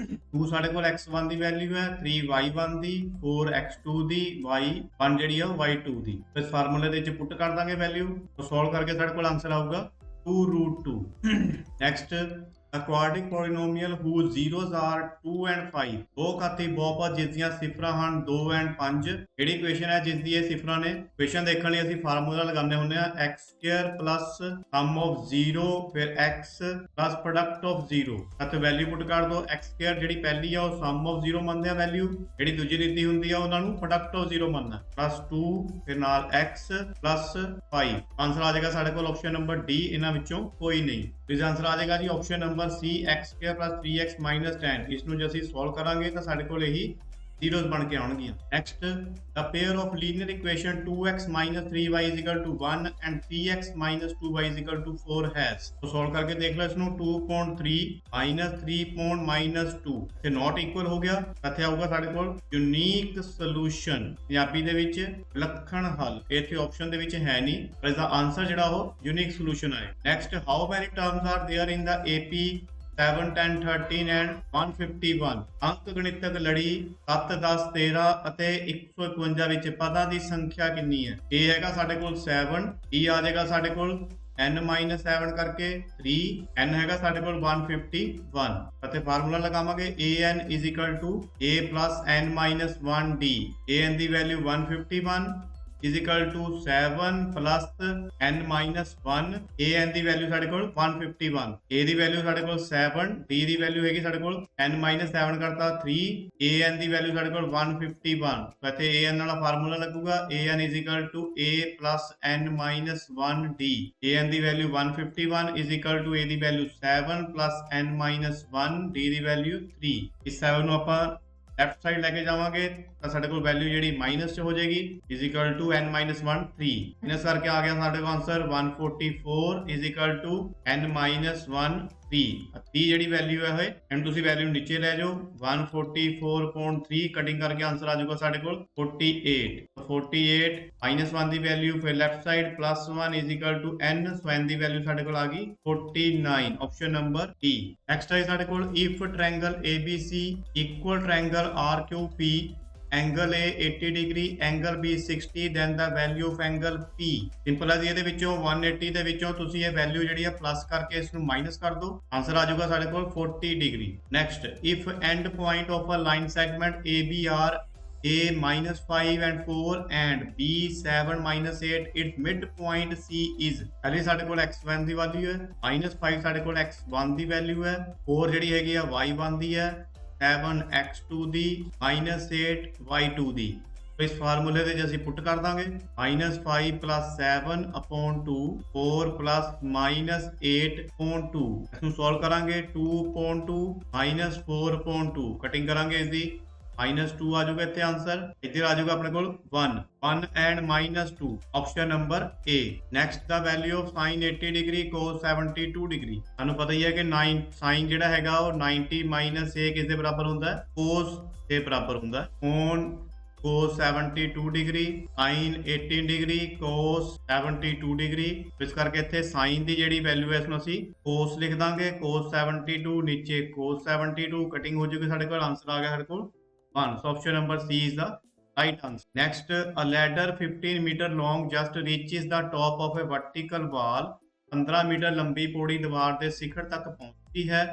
2 ਸਾਡੇ ਕੋਲ x1 ਦੀ ਵੈਲਿਊ ਹੈ 3 y1 ਦੀ 4 x2 ਦੀ y1 ਜਿਹੜੀ ਆ y2 ਦੀ ਇਸ ਫਾਰਮੂਲੇ ਦੇ ਵਿੱਚ ਪੁੱਟ ਕਰ ਦਾਂਗੇ ਵੈਲਿਊ ਤੋਂ ਸੋਲਵ ਕਰਕੇ ਸਾਡੇ ਕੋਲ ਆਨਸਰ ਆਊਗਾ 2√2 next a quadratic polynomial whose zeros are 2 and 5 ਦੋ ਘਾਤੀ ਬਹੁਪਦ ਜਿਸ ਦੀਆਂ ਸਿਫਰਾਂ ਹਨ 2 and 5 ਕਿਹੜੀ ਇਕੁਏਸ਼ਨ ਹੈ ਜਿਸ ਦੀ ਇਹ ਸਿਫਰਾਂ ਨੇ ਇਕੁਏਸ਼ਨ ਦੇਖਣ ਲਈ ਅਸੀਂ ਫਾਰਮੂਲਾ ਲਗਾਉਂਦੇ ਹੁੰਦੇ ਆ x² + sum of 0 ਫਿਰ x + product of 0 ਅਤੇ ਵੈਲਿਊ ਪੁੱਟ ਕਰ ਦੋ x² ਜਿਹੜੀ ਪਹਿਲੀ ਆ ਉਹ sum of 0 ਮੰਨਦੇ ਆ ਵੈਲਿਊ ਜਿਹੜੀ ਦੂਜੀ ਦਿੱਤੀ ਹੁੰਦੀ ਆ ਉਹਨਾਂ ਨੂੰ product of 0 ਮੰਨਣਾ +2 ਫਿਰ ਨਾਲ x + 5 ਆਨਸਰ ਆ ਜਾਏਗਾ ਸਾਡੇ ਕੋਲ ਆਪਸ਼ਨ ਨੰਬਰ D ਇਹਨਾਂ ਵਿੱਚੋਂ ਕੋਈ ਨਹੀਂ ਇਸ ਆਨਸਰ ਆ ਜਾਏਗਾ ਜੀ option number C x² + 3x - 10 ਇਸ ਨੂੰ ਜੇ ਅਸੀਂ ਸੋਲਵ ਕਰਾਂਗੇ ਤਾਂ ਸਾਡੇ ਕੋਲ ਇਹੀ zeros बन के आउणगियां। Next, the pair of linear equation 2x minus 3y is equal to 1 and 3x minus 2y is equal to 4 has। तो solve करके देख लो इसनूं 2.3 minus 3 minus 2 ਤੇ not equal हो गया। ਇੱਥੇ ਆਊਗਾ ਸਾਡੇ ਕੋਲ unique solution, ਪੰਜਾਬੀ ਦੇ ਵਿੱਚ ਵਿਲੱਖਣ ਹੱਲ। ਇੱਥੇ ਆਪਸ਼ਨ ਦੇ ਵਿੱਚ ਹੈ ਨਹੀਂ, ਪਰ ਇਸਦਾ ਆਨਸਰ ਜਿਹੜਾ ਉਹ unique solution ਹੈ। Next, how many terms are there in the AP 7, 10, 13 and 151? ਅੰਕ ਗਣਿਤਕ ਲੜੀ 7, 10, 13 ਅਤੇ 151 ਵਿੱਚ ਪਦਾਂ ਦੀ ਸੰਖਿਆ ਕਿੰਨੀ ਹੈ? A ਹੈਗਾ ਸਾਡੇ ਕੋਲ 7, B ਆ ਜਾਏਗਾ ਸਾਡੇ ਕੋਲ n-7 ਕਰਕੇ 3, n ਹੈਗਾ ਸਾਡੇ ਕੋਲ 151 ਅਤੇ ਫਾਰਮੂਲਾ ਲਗਾਵਾਂਗੇ an is equal to a plus n-1d। an the value 151 is equal to 7 plus n-1, an the value ਸਾਡੇ ਕੋਲ 151, a ਦੀ ਵੈਲਿਊ ਸਾਡੇ ਕੋਲ 7, d ਦੀ ਵੈਲਿਊ ਹੈਗੀ ਸਾਡੇ ਕੋਲ n-7 ਕਰਤਾ 3, an ਦੀ ਵੈਲਿਊ ਸਾਡੇ ਕੋਲ 151। ਤਾਂ ਇੱਥੇ an ਵਾਲਾ ਫਾਰਮੂਲਾ ਲੱਗੂਗਾ an is equal to a plus n-1d। an the value 151 is equal to a the value 7 plus n-1, d the value 3। ਇਸ 7 ਨੂੰ ਆਪਾਂ ਲੈਫਟ ਸਾਈਡ ਲੈ ਕੇ ਜਾਵਾਂਗੇ ਤਾਂ ਸਾਡੇ ਕੋਲ ਵੈਲਿਊ ਜਿਹੜੀ ਮਾਈਨਸ ਚ ਹੋ ਜਾਏਗੀ is equal to n-1 3। Minus ਕਰਕੇ ਆ ਗਿਆ ਸਾਡੇ ਕੋਲ answer 144 is equal to n-1 3। ਜਿਹੜੀ ਵੈਲਿਊ ਹੈ ਇਹਨੂੰ ਤੁਸੀਂ ਵੈਲਿਊ ਨੀਚੇ ਲੈ ਜਾਓ 144.3 ਕਟਿੰਗ ਕਰਕੇ ਆਨਸਰ ਆ ਜਾਊਗਾ ਸਾਡੇ ਕੋਲ 48 -1 ਦੀ ਵੈਲਿਊ ਫਿਰ left side +1 is equal to n, so n the value ਸਾਡੇ ਕੋਲ ਆ ਗਈ 49, ਆਪਸ਼ਨ ਨੰਬਰ E। ਨੈਕਸਟ ਹੈ ਸਾਡੇ ਕੋਲ if triangle ABC equal triangle RQP, angle A 80 degree, angle B 60, then the value of angle P। Simple ਹੈ ਜੀ, ਇਹਦੇ ਵਿੱਚੋਂ 180 ਦੇ ਵਿੱਚੋਂ ਤੁਸੀਂ ਇਹ ਵੈਲਿਊ ਜਿਹੜੀ ਆ ਪਲੱਸ ਕਰਕੇ ਇਸ ਨੂੰ ਮਾਈਨਸ ਕਰ ਦਿਓ, ਆਨਸਰ ਆ ਜਾਊਗਾ ਸਾਡੇ ਕੋਲ 40 degree. Next, if end point of a line segment ABR A -5 and 4 and B 7 -8, its midpoint C is। ਪਹਿਲੇ ਸਾਡੇ ਕੋਲ x1 ਦੀ ਵੈਲਿਊ ਹੈ, -5 ਸਾਡੇ ਕੋਲ x1 ਦੀ ਵੈਲਿਊ ਹੈ, 4 ਜਿਹੜੀ ਹੈਗੀ ਆ y1 ਦੀ ਹੈ, 7 x2 ਦੀ, -8 y2 ਦੀ। ਇਸ ਫਾਰਮੂਲੇ ਦੇ ਜੇ ਅਸੀਂ ਪੁੱਟ ਕਰ ਦਾਂਗੇ -5 + 7 upon 2, 4 + -8 upon 2। ਇਸ ਨੂੰ ਸੋਲਵ ਕਰਾਂਗੇ 2 upon 2 -4 upon 2, ਕਟਿੰਗ ਕਰਾਂਗੇ ਇਸ ਦੀ -2 ਆ ਜਾਊਗਾ ਇੱਥੇ ਆਨਸਰ। ਇੱਧਰ ਆ ਜਾਊਗਾ ਆਪਣੇ ਕੋਲ 1 and -2, option number A। Next the value of sin 80 degree cos 72 degree. ਤੁਹਾਨੂੰ ਪਤਾ ਹੀ ਹੈ ਕਿ sin ਜਿਹੜਾ ਹੈਗਾ ਉਹ 90 - a ਕਿਸ ਦੇ ਬਰਾਬਰ ਹੁੰਦਾ ਹੈ? cos ਦੇ ਬਰਾਬਰ ਹੁੰਦਾ ਹੈ। ਹੁਣ cos 72 degree, sin 80 degree, cos 72 degree. ਇਸ ਕਰਕੇ ਇੱਥੇ sin ਦੀ ਜਿਹੜੀ ਵੈਲਿਊ ਹੈ ਇਸ ਨੂੰ ਅਸੀਂ cos ਲਿਖ ਦਾਂਗੇ, cos 72 ਨੀਚੇ cos 72, ਕਟਿੰਗ ਹੋ ਜੂਗੀ ਸਾਡੇ ਕੋਲ, ਆਨਸਰ ਆ ਗਿਆ ਸਾਡੇ ਕੋਲ 1। So option number C is the right answer. Next, a ladder 15 meter long just reaches the top of a vertical wall। 15 metre लंबी पौड़ी दीवार के शिखर तक पहुंचती है।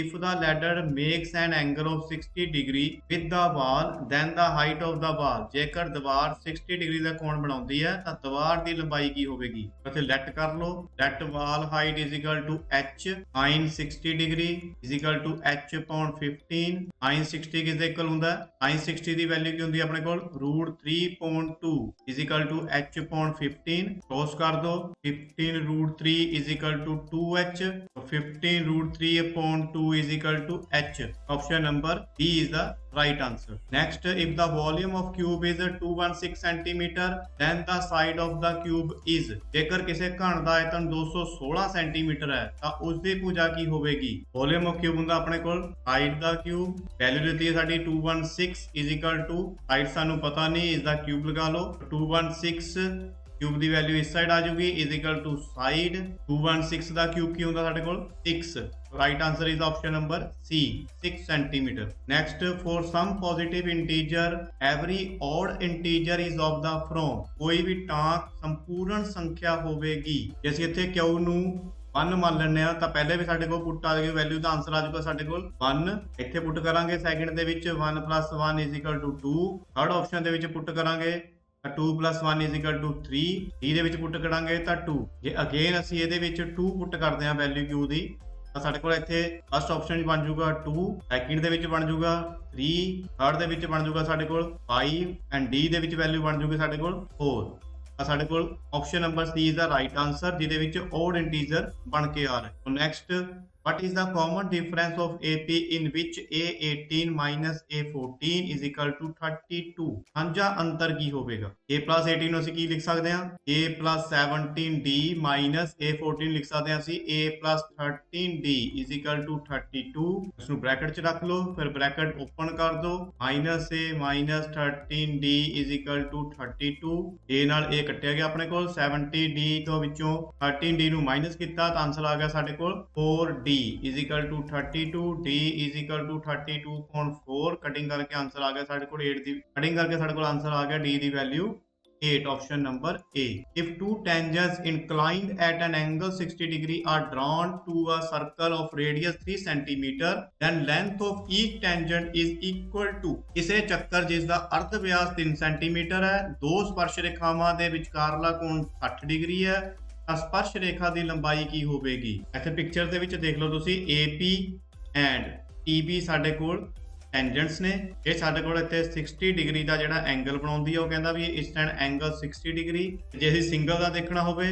If the ladder makes an angle of 60 degree with the wall, then the height of the wall। ਜੇਕਰ ਦੀਵਾਰ 60 degree ਦਾ ਕੋਣ ਬਣਾਉਂਦੀ ਹੈ ਤਾਂ ਦੀਵਾਰ ਦੀ ਲੰਬਾਈ ਕੀ ਹੋਵੇਗੀ? ਇੱਥੇ ਲੈਟ ਕਰ ਲਓ, let wall height is equal to h sin 60 degree is equal to h upon 15। sin 60 ਕਿਸ ਦੇ ਇਕੁਅਲ ਹੁੰਦਾ ਹੈ? sin 60 ਦੀ ਵੈਲਿਊ ਕੀ ਹੁੰਦੀ ਹੈ ਆਪਣੇ ਕੋਲ? √3.2 is equal to h upon 15। Cross ਕਰ ਦਿਓ, 15 √3 is equal to 2h, 15 √3 upon 2 is equal to h। Option number B is the right answer. Next, if the volume of cube is 216 centimeter, then the side of the cube is। ਜੇਕਰ ਕਿਸੇ ਘਣ ਦਾ ਆਇਤਨ 216 centimetre ਹੈ ਤਾਂ ਉਸ ਦੀ ਭੁਜਾ ਕੀ ਹੋਵੇਗੀ? Volume of cube ਹੁੰਦਾ ਆਪਣੇ ਕੋਲ, side ਦਾ cube, value ਦਿੱਤੀ ਹੈ ਸਾਡੀ 216 is equal to, ਸਾਈਡ ਸਾਨੂੰ ਪਤਾ ਨਹੀਂ, ਇਸ ਦਾ ਕਿਊਬ ਲਗਾ ਲਓ, 216 ਕਿਊਬ ਦੀ ਵੈਲਿਊ ਇਸ ਸਾਈਡ ਆ ਜਾਊਗੀ is equal to ਸਾਈਡ। 216 ਦਾ ਕਿਊਬ ਕੀ ਹੁੰਦਾ ਸਾਡੇ ਕੋਲ? 6। Right answer is option number C, 6 centimeter. Next, for some positive integer, every odd integer is of the from। ਕੋਈ ਵੀ ਟਾਂਕ ਸੰਪੂਰਨ ਸੰਖਿਆ ਹੋਵੇਗੀ। ਜੇ ਅਸੀਂ ਇੱਥੇ Q ਨੂੰ 1 ਮੰਨ ਲੈਂਦੇ ਆ ਤਾਂ ਪਹਿਲੇ ਵੀ ਸਾਡੇ ਕੋਲ ਪੁੱਟ ਆ ਗਈ ਵੈਲਿਊ ਦਾ ਆਨਸਰ ਆ ਜਾਊਗਾ ਸਾਡੇ ਕੋਲ 1। ਇੱਥੇ ਪੁੱਟ ਕਰਾਂਗੇ ਸੈਕਿੰਡ ਦੇ ਵਿੱਚ 1 + 1 is equal to 2। Third option ਦੇ ਵਿੱਚ ਪੁੱਟ ਕਰਾਂਗੇ 2 + 1 is equal to 3। D ਦੇ ਵਿੱਚ ਪੁੱਟ ਕਰਾਂਗੇ ਤਾਂ 2। ਜੇ ਅਗੇਨ ਅਸੀਂ ਇਹਦੇ ਵਿੱਚ 2 ਪੁੱਟ ਕਰਦੇ ਹਾਂ ਵੈਲਿਊ Q ਦੀ ਤਾਂ ਸਾਡੇ ਕੋਲ ਇੱਥੇ ਫਸਟ ਆਪਸ਼ਨ ਬਣ ਜਾਊਗਾ 2, ਸੈਕਿੰਡ ਦੇ ਵਿੱਚ ਬਣ ਜਾਊਗਾ 3, ਥਰਡ ਦੇ ਵਿੱਚ ਬਣ ਜਾਊਗਾ ਸਾਡੇ ਕੋਲ 5 ਐਂਡ D ਦੇ ਵਿੱਚ ਵੈਲਿਊ ਬਣ ਜਾਊਗੀ ਸਾਡੇ ਕੋਲ 4। ਤਾਂ ਸਾਡੇ ਕੋਲ option number C is the right answer, ਜਿਹਦੇ ਵਿੱਚ ਓਡ ਇੰਟੀਜਰ ਬਣ ਕੇ ਆ ਰਿਹਾ। Next, What is the common difference of AP in which A18 minus A14 is equal to 32? ਸਾਂਝਾ ਅੰਤਰ ਕੀ ਹੋਵੇਗਾ? A plus 18 ਨੂੰ ਅਸੀਂ ਕੀ ਲਿਖ ਸਕਦੇ ਹਾਂ? A plus 17D minus A14 ਲਿਖ ਸਕਦੇ ਹਾਂ ਅਸੀਂ A plus 13D is equal to 32। ਇਸ ਨੂੰ ਬ੍ਰੈਕਟ 'ਚ ਰੱਖ ਲਓ, ਫਿਰ ਬ੍ਰੈਕਟ ਓਪਨ ਕਰ ਦਿਓ, minus A minus 13D is equal to 32। A ਨਾਲ A ਕੱਟਿਆ ਗਿਆ ਆਪਣੇ ਕੋਲ, 70D ਤੋਂ ਵਿੱਚੋਂ 13D ਨੂੰ ਮਾਈਨਸ ਕੀਤਾ ਤਾਂ ਆਨਸਰ ਆ ਗਿਆ ਸਾਡੇ ਕੋਲ 4D is equal to 32। D is equal to 32.4। Cutting ਕਰਕੇ ਆਨਸਰ ਆ ਗਿਆ ਸਾਡੇ ਕੋਲ 8 ਦੀ, ਕਟਿੰਗ ਕਰਕੇ ਸਾਡੇ ਕੋਲ ਆਨਸਰ ਆ ਗਿਆ D the value 8, option number A। If two tangents inclined at an angle 60 degree are drawn to a circle of radius 3 cm, then length of each tangent is equal to। ਕਿਸੇ ਚੱਕਰ ਜਿਸ ਦਾ ਅਰਧ ਵਿਆਸ 3 cm ਹੈ, ਦੋ ਸਪਰਸ਼ ਰੇਖਾਵਾਂ ਦੇ ਵਿਚਕਾਰਲਾ ਕੋਣ 60 degree ਹੈ, ਤਾਂ ਸਪਰਸ਼ ਰੇਖਾ ਦੀ ਲੰਬਾਈ ਕੀ ਹੋਵੇਗੀ? ਇੱਥੇ ਪਿਕਚਰ ਦੇ ਵਿੱਚ ਦੇਖ ਲਓ ਤੁਸੀਂ AP ਐਂਡ TB ਸਾਡੇ ਕੋਲ ਟੈਂਜੈਂਟਸ ਨੇ। ਇਹ ਸਾਡੇ ਕੋਲ ਇੱਥੇ 60 ਡਿਗਰੀ ਦਾ ਜਿਹੜਾ ਐਂਗਲ ਬਣਾਉਂਦੀ ਹੈ, ਉਹ ਕਹਿੰਦਾ ਵੀ ਇਸ ਟੈਨ ਐਂਗਲ 60 ਡਿਗਰੀ। ਜੇ ਅਸੀਂ ਸਿੰਗਲ ਦਾ ਦੇਖਣਾ ਹੋਵੇ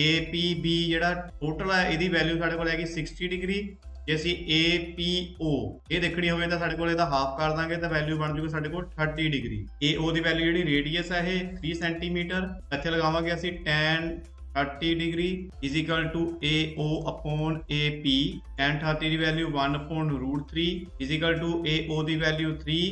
APB ਜਿਹੜਾ ਟੋਟਲ ਹੈ ਇਹਦੀ ਵੈਲਿਊ ਸਾਡੇ ਕੋਲ ਹੈਗੀ 60 ਡਿਗਰੀ। ਜੇ ਅਸੀਂ APO ਇਹ ਦੇਖਣੀ ਹੋਵੇ ਤਾਂ ਸਾਡੇ ਕੋਲ ਇਹਦਾ ਹਾਫ ਕਰ ਦਾਂਗੇ ਤਾਂ ਵੈਲਿਊ ਬਣ ਜੂਗੀ ਸਾਡੇ ਕੋਲ 30 ਡਿਗਰੀ। AO ਦੀ ਵੈਲਿਊ ਜਿਹੜੀ ਰੇਡੀਅਸ ਹੈ ਇਹ 3 ਸੈਂਟੀਮੀਟਰ, ਇੱਥੇ ਲਗਾਵਾਂਗੇ ਅਸੀਂ tan 30 degree is equal to AO upon AP। tan 30 the value 1 upon √3 is equal to AO the value 3।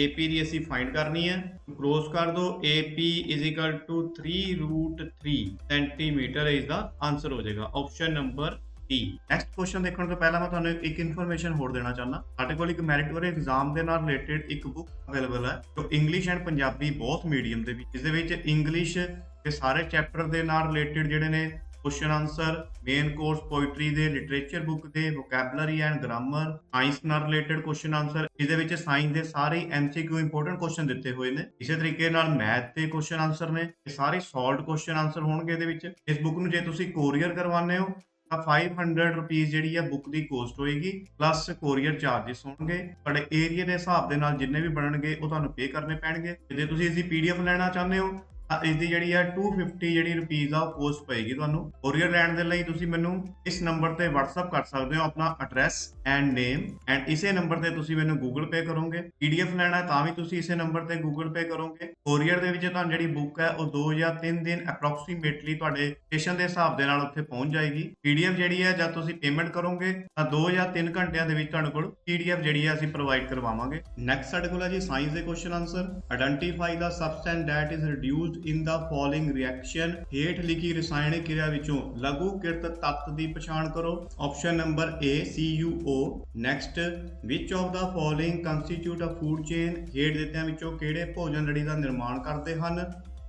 AP ਦੀ ਅਸੀਂ ਫਾਈਂਡ ਕਰਨੀ ਹੈ, ਕ੍ਰੋਸ ਕਰ ਦੋ, AP is equal to 3√3 centimetre ਇਸ ਦਾ ਆਨਸਰ ਹੋ ਜਾਏਗਾ, option number D। Next question ਦੇਖਣ ਤੋਂ ਪਹਿਲਾਂ ਮੈਂ ਤੁਹਾਨੂੰ ਇੱਕ ਇਨਫੋਰਮੇਸ਼ਨ ਹੋਰ ਦੇਣਾ ਚਾਹੁੰਦਾ। ਸਾਡੇ ਕੋਲ ਇੱਕ ਮੈਰਿਟੋਰੀ ਐਗਜ਼ਾਮ ਦੇ ਨਾਲ ਰਿਲੇਟਡ ਇੱਕ ਬੁੱਕ ਅਵੇਲੇਬਲ ਹੈ ਜੋ ਇੰਗਲਿਸ਼ ਐਂਡ ਪੰਜਾਬੀ ਬਹੁਤ ਮੀਡੀਅਮ ਦੇ ਵਿੱਚ, ਇਸ ਦੇ ਵਿੱਚ ਇੰਗਲਿਸ਼ ਦੇ ਸਾਰੇ ਚੈਪਟਰ ਦੇ ਨਾਲ ਰਿਲੇਟਡ ਜਿਹੜੇ ਨੇ question answer, main course poetry ਦੇ, ਲਿਟਰੇਚਰ ਬੁੱਕ ਦੇ, ਵੋਕੈਬਲਰੀ ਐਂਡ ਗ੍ਰਾਮਰ, ਸਾਇੰਸ ਨਾਲ ਰਿਲੇਟਡ ਕੁਐਸਚਨ ਆਨਸਰ, ਇਹਦੇ ਵਿੱਚ ਸਾਇੰਸ ਦੇ ਸਾਰੇ MCQ ਇੰਪੋਰਟੈਂਟ ਕੁਐਸਚਨ ਦਿੱਤੇ ਹੋਏ ਨੇ। ਇਸੇ ਤਰੀਕੇ ਨਾਲ ਮੈਥ ਦੇ ਕੁਐਸਚਨ ਆਨਸਰ ਨੇ, ਇਹ ਸਾਰੇ ਸੋਲਵਡ ਕੁਐਸਚਨ ਆਨਸਰ ਹੋਣਗੇ ਇਹਦੇ ਵਿੱਚ। ਇਸ ਬੁੱਕ ਨੂੰ ਜੇ ਤੁਸੀਂ ਕੋਰੀਅਰ ਕਰਵਾਉਂਦੇ ਹੋ ਤਾਂ 500 ਰੁਪੀਸ ਜਿਹੜੀ ਹੈ ਬੁੱਕ ਦੀ ਕੋਸਟ ਹੋਏਗੀ, ਪਲੱਸ ਕੋਰੀਅਰ ਚਾਰजेस ਹੋਣਗੇ। ਤੁਹਾਡੇ ਏਰੀਆ ਦੇ ਹਿਸਾਬ ਦੇ ਨਾਲ ਜਿੰਨੇ ਵੀ ਬਣਨਗੇ ਉਹ ਤੁਹਾਨੂੰ ਪੇ ਕਰਨੇ ਪੈਣਗੇ। ਜੇ ਤੁਸੀਂ ਇਸਦੀ PDF ਲੈਣਾ ਚਾਹੁੰਦੇ ਹੋ ਤਾਂ ਇਸਦੀ ਜਿਹੜੀ ਹੈ 250 ਜਿਹੜੀ ਰੁਪੀਸ ਆ ਉਹ ਕੋਸਟ ਪਏਗੀ ਤੁਹਾਨੂੰ। ਕੋਰੀਅਰ ਲੈਣ ਦੇ ਲਈ ਤੁਸੀਂ ਮੈਨੂੰ ਇਸ ਨੰਬਰ ਤੇ WhatsApp ਕਰ ਸਕਦੇ ਹੋ ਆਪਣਾ ਐਡਰੈਸ ਐਂਡ ਨੇਮ, ਐਂਡ ਇਸੇ ਨੰਬਰ ਤੇ ਤੁਸੀਂ ਮੈਨੂੰ Google Pay ਕਰੋਗੇ। PDF ਲੈਣਾ ਤਾਂ ਵੀ ਤੁਸੀਂ ਇਸੇ ਨੰਬਰ ਤੇ Google Pay ਕਰੋਗੇ। ਕੋਰੀਅਰ ਦੇ ਵਿੱਚ ਤੁਹਾਨੂੰ ਜਿਹੜੀ ਬੁੱਕ ਹੈ ਉਹ 2 ਜਾਂ 3 ਦਿਨ ਅਪਰੋਕਸੀਮੇਟਲੀ ਤੁਹਾਡੇ ਸਟੇਸ਼ਨ ਦੇ ਹਿਸਾਬ ਦੇ ਨਾਲ ਉੱਥੇ ਪਹੁੰਚ ਜਾਏਗੀ। PDF ਜਿਹੜੀ ਹੈ ਜਦ ਤੁਸੀਂ ਪੇਮੈਂਟ ਕਰੋਗੇ ਤਾਂ 2 ਜਾਂ 3 ਘੰਟਿਆਂ ਦੇ ਵਿੱਚ ਤੁਹਾਨੂੰ ਕੋਲ PDF ਜਿਹੜੀ ਹੈ ਅਸੀਂ ਪ੍ਰੋਵਾਈਡ ਕਰਵਾਵਾਂਗੇ। ਨੈਕਸਟ ਸਾਡੇ ਕੋਲ ਹੈ ਜੀ ਸਾਇੰਸ ਦੇ question answer. Identify the substance that is reduced in the following reaction। ਹੇਠ ਲਿਖੀ ਰਸਾਇਣਕ ਕਿਰਿਆ ਵਿੱਚੋਂ ਲਘੂ ਕਿਰਤ ਤੱਤ ਦੀ ਪਛਾਣ ਕਰੋ। Option number A CuO। Next, which of the following constitute a food chain। ਹੇਠ ਦਿੱਤਿਆਂ ਵਿੱਚੋਂ ਕਿਹੜੇ ਭੋਜਨ ਲੜੀ ਦਾ ਨਿਰਮਾਣ ਕਰਦੇ ਹਨ?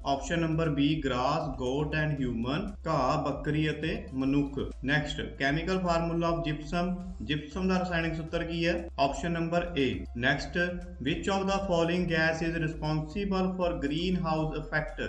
Option number B grass, goat and human, ਘਾਹ, ਬੱਕਰੀ ਅਤੇ ਮਨੁੱਖ। Next, chemical formula of gypsum. Gypsum ਦਾ ਰਸਾਇਣਕ ਸੂਤਰ ਕੀ ਹੈ? Option number A। Next, which of the following gas is responsible for greenhouse effect।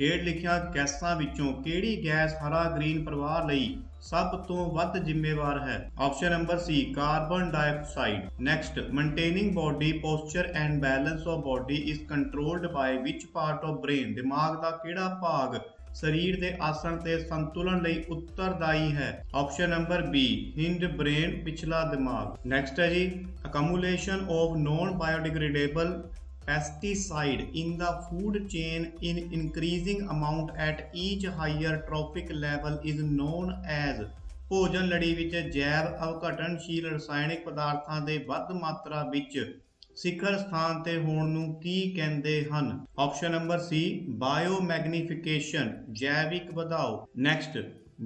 ਹੇਠ ਲਿਖਿਆ ਗੈਸਾਂ ਵਿੱਚੋਂ ਕਿਹੜੀ ਗੈਸ ਹਰਾ ਗ੍ਰੀਨ ਪ੍ਰਵਾਹ ਲਈ ਸਭ ਤੋਂ ਵੱਧ ਜ਼ਿੰਮੇਵਾਰ ਹੈ? Option number C carbon dioxide. Next, maintaining body posture and balance of body is controlled by which part of brain. ਦਿਮਾਗ ਦਾ ਕਿਹੜਾ ਭਾਗ ਸਰੀਰ ਦੇ ਆਸਣ ਤੇ ਸੰਤੁਲਨ ਲਈ ਉੱਤਰਦਾਈ ਹੈ? Option number B hindbrain, ਪਿਛਲਾ ਦਿਮਾਗ। ਨੈਕਸਟ ਹੈ ਜੀ, accumulation of non biodegradable pesticide in the food chain in increasing amount at each higher trophic level is known as। ਭੋਜਨ ਲੜੀ ਵਿੱਚ ਜੈਵ ਅਵਘਟਨਸ਼ੀਲ ਰਸਾਇਣਿਕ ਪਦਾਰਥਾਂ ਦੇ ਵੱਧ ਮਾਤਰਾ ਵਿੱਚ ਸਿਖਰ ਸਥਾਨ ਤੇ ਹੋਣ ਨੂੰ ਕੀ ਕਹਿੰਦੇ ਹਨ? ਆਪਸ਼ਨ ਨੰਬਰ C ਬਾਇਓਮੈਗਨੀਫਿਕੇਸ਼ਨ, ਜੈਵਿਕ ਵਧਾਓ। Next,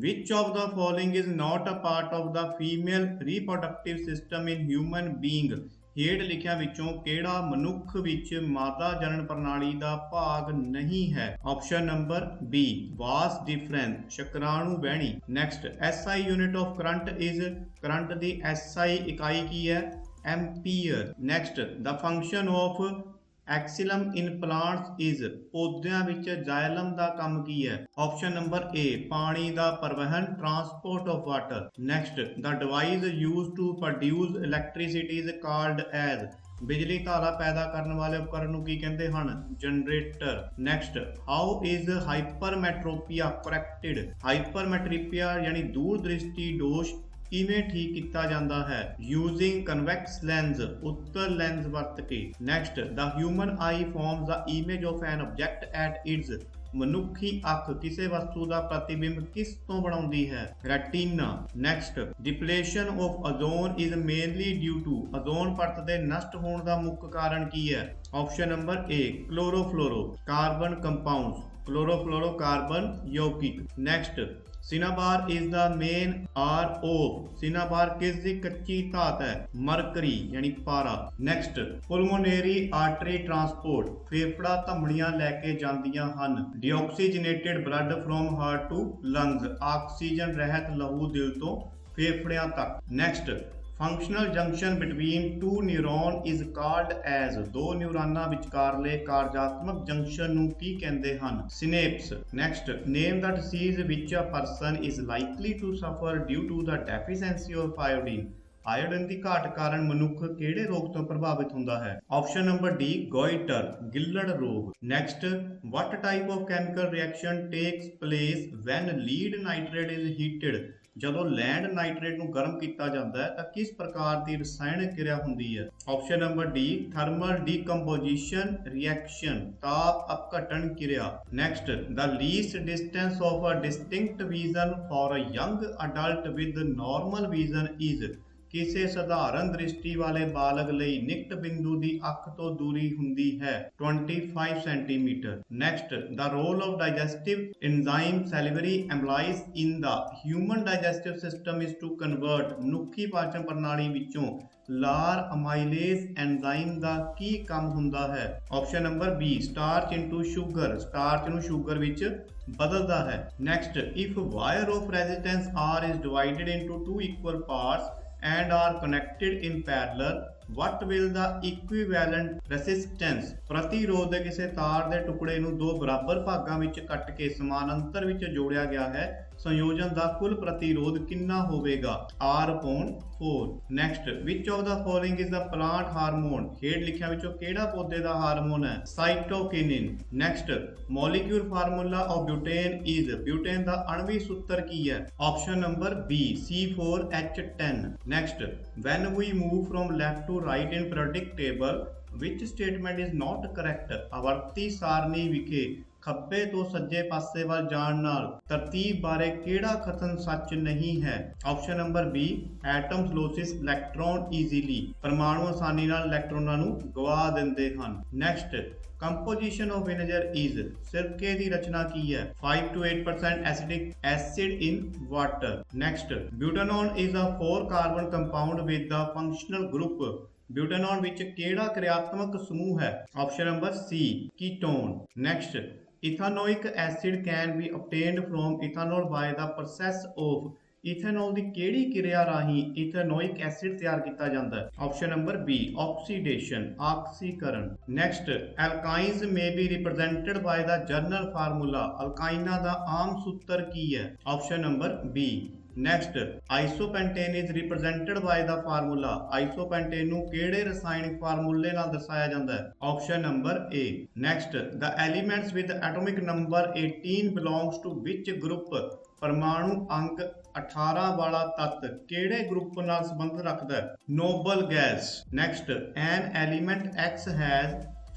which of the following is not a part of the female reproductive system in human being। ਹੇਠ ਲਿਖਿਆਂ ਵਿੱਚੋਂ ਕਿਹੜਾ ਮਨੁੱਖ ਵਿੱਚ ਮਾਦਾ ਜਨਨ ਪ੍ਰਣਾਲੀ ਦਾ ਭਾਗ ਨਹੀਂ ਹੈ? Option number B vas deferens, ਸ਼ੁਕਰਾਣੂ ਵਹਿਣੀ। Next, SI unit of current is. Current ਦੀ SI ਇਕਾਈ ਕੀ ਹੈ? Ampere. Next, the function of xylem in plants is. ਪੌਦਿਆਂ ਵਿੱਚ ਜਾਇਲਮ ਦਾ ਕੰਮ ਕੀ ਹੈ? ਆਪਸ਼ਨ ਨੰਬਰ A ਪਾਣੀ ਦਾ ਪਰਿਵਹਨ, transport of water. Next, the device used to produce electricity is called as. ਬਿਜਲੀ ਧਾਰਾ ਪੈਦਾ ਕਰਨ ਵਾਲੇ ਉਪਕਰਨ ਨੂੰ ਕੀ ਕਹਿੰਦੇ ਹਨ? Generator. Next, how is hypermetropia corrected. Hypermetropia ਯਾਨੀ ਦੂਰ ਦ੍ਰਿਸ਼ਟੀ ਦੋਸ਼ ਕਿਵੇਂ ਠੀਕ ਕੀਤਾ ਜਾਂਦਾ ਹੈ? ਯੂਜ਼ਿੰਗ ਕਨਵੈਕਸ ਲੈਂਸ, ਉੱਤਰ ਲੈਂਸ ਵਰਤ ਕੇ। Next, the human eye forms the image of an object at its, ਮਨੁੱਖੀ ਅੱਖ ਕਿਸੇ ਵਸਤੂ ਦਾ ਪ੍ਰਤੀਬਿੰਬ ਕਿਸ ਤੋਂ ਬਣਾਉਂਦੀ ਹੈ? Retina. Next, depletion of ozone is mainly due to, ozone ਪਰਤ ਦੇ ਨਸ਼ਟ ਹੋਣ ਦਾ ਮੁੱਖ ਕਾਰਨ ਕੀ ਹੈ? Option number A, chlorofluorocarbon compounds, chlorofluorocarbon ਯੌਗਿਕ। Next, cinnabar is the main ore of, cinnabar किस दी कच्ची धात है? मरकरी यानी पारा। नेक्स्ट, पुलमोनेरी आर्टरी ट्रांसपोर्ट, फेफड़ा धमनियां लैके जांदियां हन। Deoxygenated blood from heart to lungs, oxygen रहत लहू दिल तो फेफड़ियां तक। Next, functional junction between two neuron is called as, दो न्यूरॉनां विचकारले कार्यात्मक जंक्शन नूं की कहंदे हन? Synapse. Next, name the disease which a person is likely to suffer due to the deficiency of iodine, iodine की घाट कारण मनुख किहड़े रोग तो प्रभावित हुंदा है? ऑप्शन नंबर डी, गोइटर गिल्लड़ रोग। Next, what type of chemical reaction takes place when lead nitrate is heated, ਜਦੋਂ ਲੈਂਡ ਨਾਈਟ੍ਰੇਟ ਨੂੰ ਗਰਮ ਕੀਤਾ ਜਾਂਦਾ ਹੈ ਤਾਂ ਕਿਸ ਪ੍ਰਕਾਰ ਦੀ ਰਸਾਇਣਕ ਕਿਰਿਆ ਹੁੰਦੀ ਹੈ? Option number D, thermal decomposition reaction, ਤਾਪ ਅਪਘਟਨ ਕਿਰਿਆ। Next, the least distance of a distinct vision for a young adult with normal vision is, ਕਿਸੇ ਸਧਾਰਨ ਦ੍ਰਿਸ਼ਟੀ ਵਾਲੇ ਬਾਲਗ ਲਈ ਨਿਕਟ ਬਿੰਦੂ ਦੀ ਅੱਖ ਤੋਂ ਦੂਰੀ ਹੁੰਦੀ ਹੈ 25 centimetre. Next, the role of digestive enzyme salivary amylase in the human digestive system is to convert, ਮਨੁੱਖੀ ਪਾਚਨ ਪ੍ਰਣਾਲੀ ਵਿੱਚੋਂ ਲਾਰ ਅਮਾਈਲੇਜ਼ ਐਂਜ਼ਾਈਮ ਦਾ ਕੀ ਕੰਮ ਹੁੰਦਾ ਹੈ? Option number B, starch into sugar, starch ਨੂੰ ਸ਼ੂਗਰ ਵਿੱਚ ਬਦਲਦਾ ਹੈ। Next, if wire of resistance R is divided into two equal parts and are connected in parallel, what will the equivalent resistance, ਪ੍ਰਤੀਰੋਧ ਦੇ ਕਿਸੇ ਤਾਰ ਦੇ ਟੁਕੜੇ ਨੂੰ ਦੋ ਬਰਾਬਰ ਭਾਗਾਂ ਵਿੱਚ ਕੱਟ ਕੇ ਸਮਾਨਾਂਤਰ ਵਿੱਚ ਜੋੜਿਆ ਗਿਆ ਹੈ, ਸੰਯੋਜਨ ਦਾ ਕੁੱਲ ਪ੍ਰਤੀਰੋਧ ਕਿੰਨਾ ਹੋਵੇਗਾ? R/4। Next, which of the following is the plant hormone, ਹੇਠ ਲਿਖਿਆਂ ਵਿੱਚੋਂ ਕਿਹੜਾ ਪੌਦੇ ਦਾ ਹਾਰਮੋਨ ਹੈ? Cytokinin. Next, molecule formula of butane is, butane ਦਾ ਅਣਵੀ ਸੂਤਰ ਕੀ ਹੈ? Option number B, C4H10। Next, when we move from left to right in periodic table, which statement is not correct, ਆਵਰਤੀ ਸਾਰਣੀ ਵਿਖੇ ਖੱਬੇ ਤੋਂ ਸੱਜੇ ਪਾਸੇ ਵੱਲ ਜਾਣ ਨਾਲ ਤਰਤੀਬ ਬਾਰੇ ਕਿਹੜਾ ਕਥਨ ਸੱਚ ਨਹੀਂ ਹੈ? Option number B, atoms loses electron easily, ਪਰਮਾਣੂ ਆਸਾਨੀ ਨਾਲ ਇਲੈਕਟ੍ਰੋਨਾਂ ਨੂੰ ਗਵਾ ਦਿੰਦੇ ਹਨ। Next, composition of vinegar is, ਸਿਰਕੇ ਦੀ ਰਚਨਾ ਕੀ ਹੈ? 5 to 8% acidic acid in water. Next, butanone is a 4 carbon compound with the functional group, butanone ਵਿੱਚ ਕਿਹੜਾ ਕਿਰਿਆਤਮਕ ਸਮੂਹ ਹੈ? Option number C, ketone. Next, ethanoic acid can be obtained from ethanol by the process of, ethanol ਦੀ ਕਿਹੜੀ ਕਿਰਿਆ ਰਾਹੀਂ ethanoic acid ਤਿਆਰ ਕੀਤਾ ਜਾਂਦਾ ਹੈ? ਆਪਸ਼ਨ ਨੰਬਰ ਬੀ, ਆਕਸੀਡੇਸ਼ਨ, ਆਕਸੀਕਰਨ। Next, alkynes may be represented by the general formula, ਅਲਕਾਈਨਾਂ ਦਾ ਆਮ ਸੂਤਰ ਕੀ ਹੈ? Option number B. Next, isopentane is represented by the formula, isopentane ਨੂੰ ਕਿਹੜੇ ਰਸਾਇਣਿਕ ਫਾਰਮੂਲੇ ਨਾਲ ਦਰਸਾਇਆ ਜਾਂਦਾ ਹੈ? Option number A. Next, the elements with atomic number 18 belongs to which group, ਪਰਮਾਣੂ ਅੰਕ 18 ਵਾਲਾ ਤੱਤ ਕਿਹੜੇ ਗਰੁੱਪ ਨਾਲ ਸੰਬੰਧ ਰੱਖਦਾ ਹੈ? Noble gas. Next, an element X has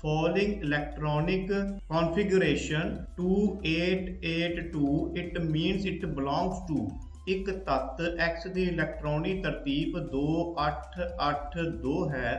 following electronic configuration 2882, it means it belongs to, ਇੱਕ ਤੱਤ X ਦੀ ਇਲੈਕਟ੍ਰੋਨੀ ਤਰਤੀਬ 2882 ਹੈ,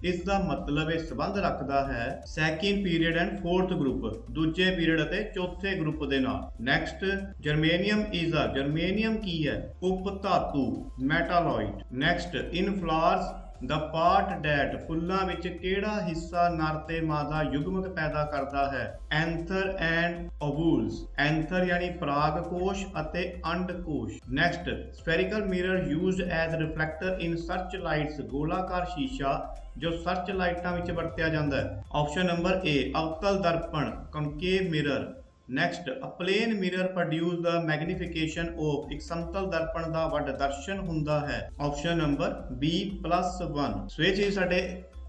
ਇਸ ਦਾ ਮਤਲਬ ਇਹ ਸੰਬੰਧ ਰੱਖਦਾ ਹੈ second period and fourth group, ਦੂਜੇ ਪੀਰੀਅਡ ਅਤੇ ਚੌਥੇ ਗਰੁੱਪ ਦੇ ਨਾਲ। Next, germanium is a, germanium ਕੀ ਹੈ? ਉਪ ਧਾਤੂ, metalloid. Next, in flowers the part that, ਫੁੱਲਾਂ ਵਿੱਚ ਕਿਹੜਾ ਹਿੱਸਾ ਨਰ ਤੇ ਮਾਦਾ ਯੁਗਮਕ ਪੈਦਾ ਕਰਦਾ ਹੈ? ਐਂਥਰ ਐਂਡ ਓਵੂਲਸ, ਐਂਥਰ ਯਾਨੀ ਪਰਾਗ ਕੋਸ਼ ਅਤੇ ਅੰਡ ਕੋਸ਼। Next, spherical mirror used as reflector in search lights, ਗੋਲਾਕਾਰ ਸ਼ੀਸ਼ਾ ਜੋ ਸਰਚ ਲਾਈਟਾਂ ਵਿੱਚ ਵਰਤਿਆ ਜਾਂਦਾ ਹੈ। ਆਪਸ਼ਨ ਨੰਬਰ ਏ, ਅਵਤਲ ਦਰਪਣ, concave mirror. Next, a plane mirror produce the magnification of, ਇੱਕ ਸਮਤਲ ਦਰਪਣ ਦਾ ਵੱਡ ਦਰਸ਼ਨ ਹੁੰਦਾ ਹੈ। Option number B +1। ਸੋ ਇਹ ਚੀਜ਼ ਸਾਡੇ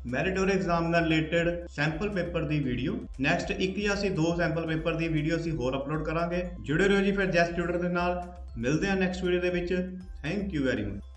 ਮੈਰੀਟੋਰੀ ਐਗਜ਼ਾਮ ਨਾਲ ਰਿਲੇਟਡ ਸੈਂਪਲ ਪੇਪਰ ਦੀ ਵੀਡੀਓ। ਨੈਕਸਟ ਇੱਕ ਜਾਂ ਅਸੀਂ 2 ਸੈਂਪਲ ਪੇਪਰ ਦੀ ਵੀਡੀਓ ਅਸੀਂ ਹੋਰ ਅਪਲੋਡ ਕਰਾਂਗੇ। ਜੁੜੇ ਰਹੋ ਜੀ ਫਿਰ ਜੈਸ ਟਿਊਟਰ ਦੇ ਨਾਲ। ਮਿਲਦੇ ਹਾਂ ਨੈਕਸਟ ਵੀਡੀਓ ਦੇ ਵਿੱਚ। Thank you very much.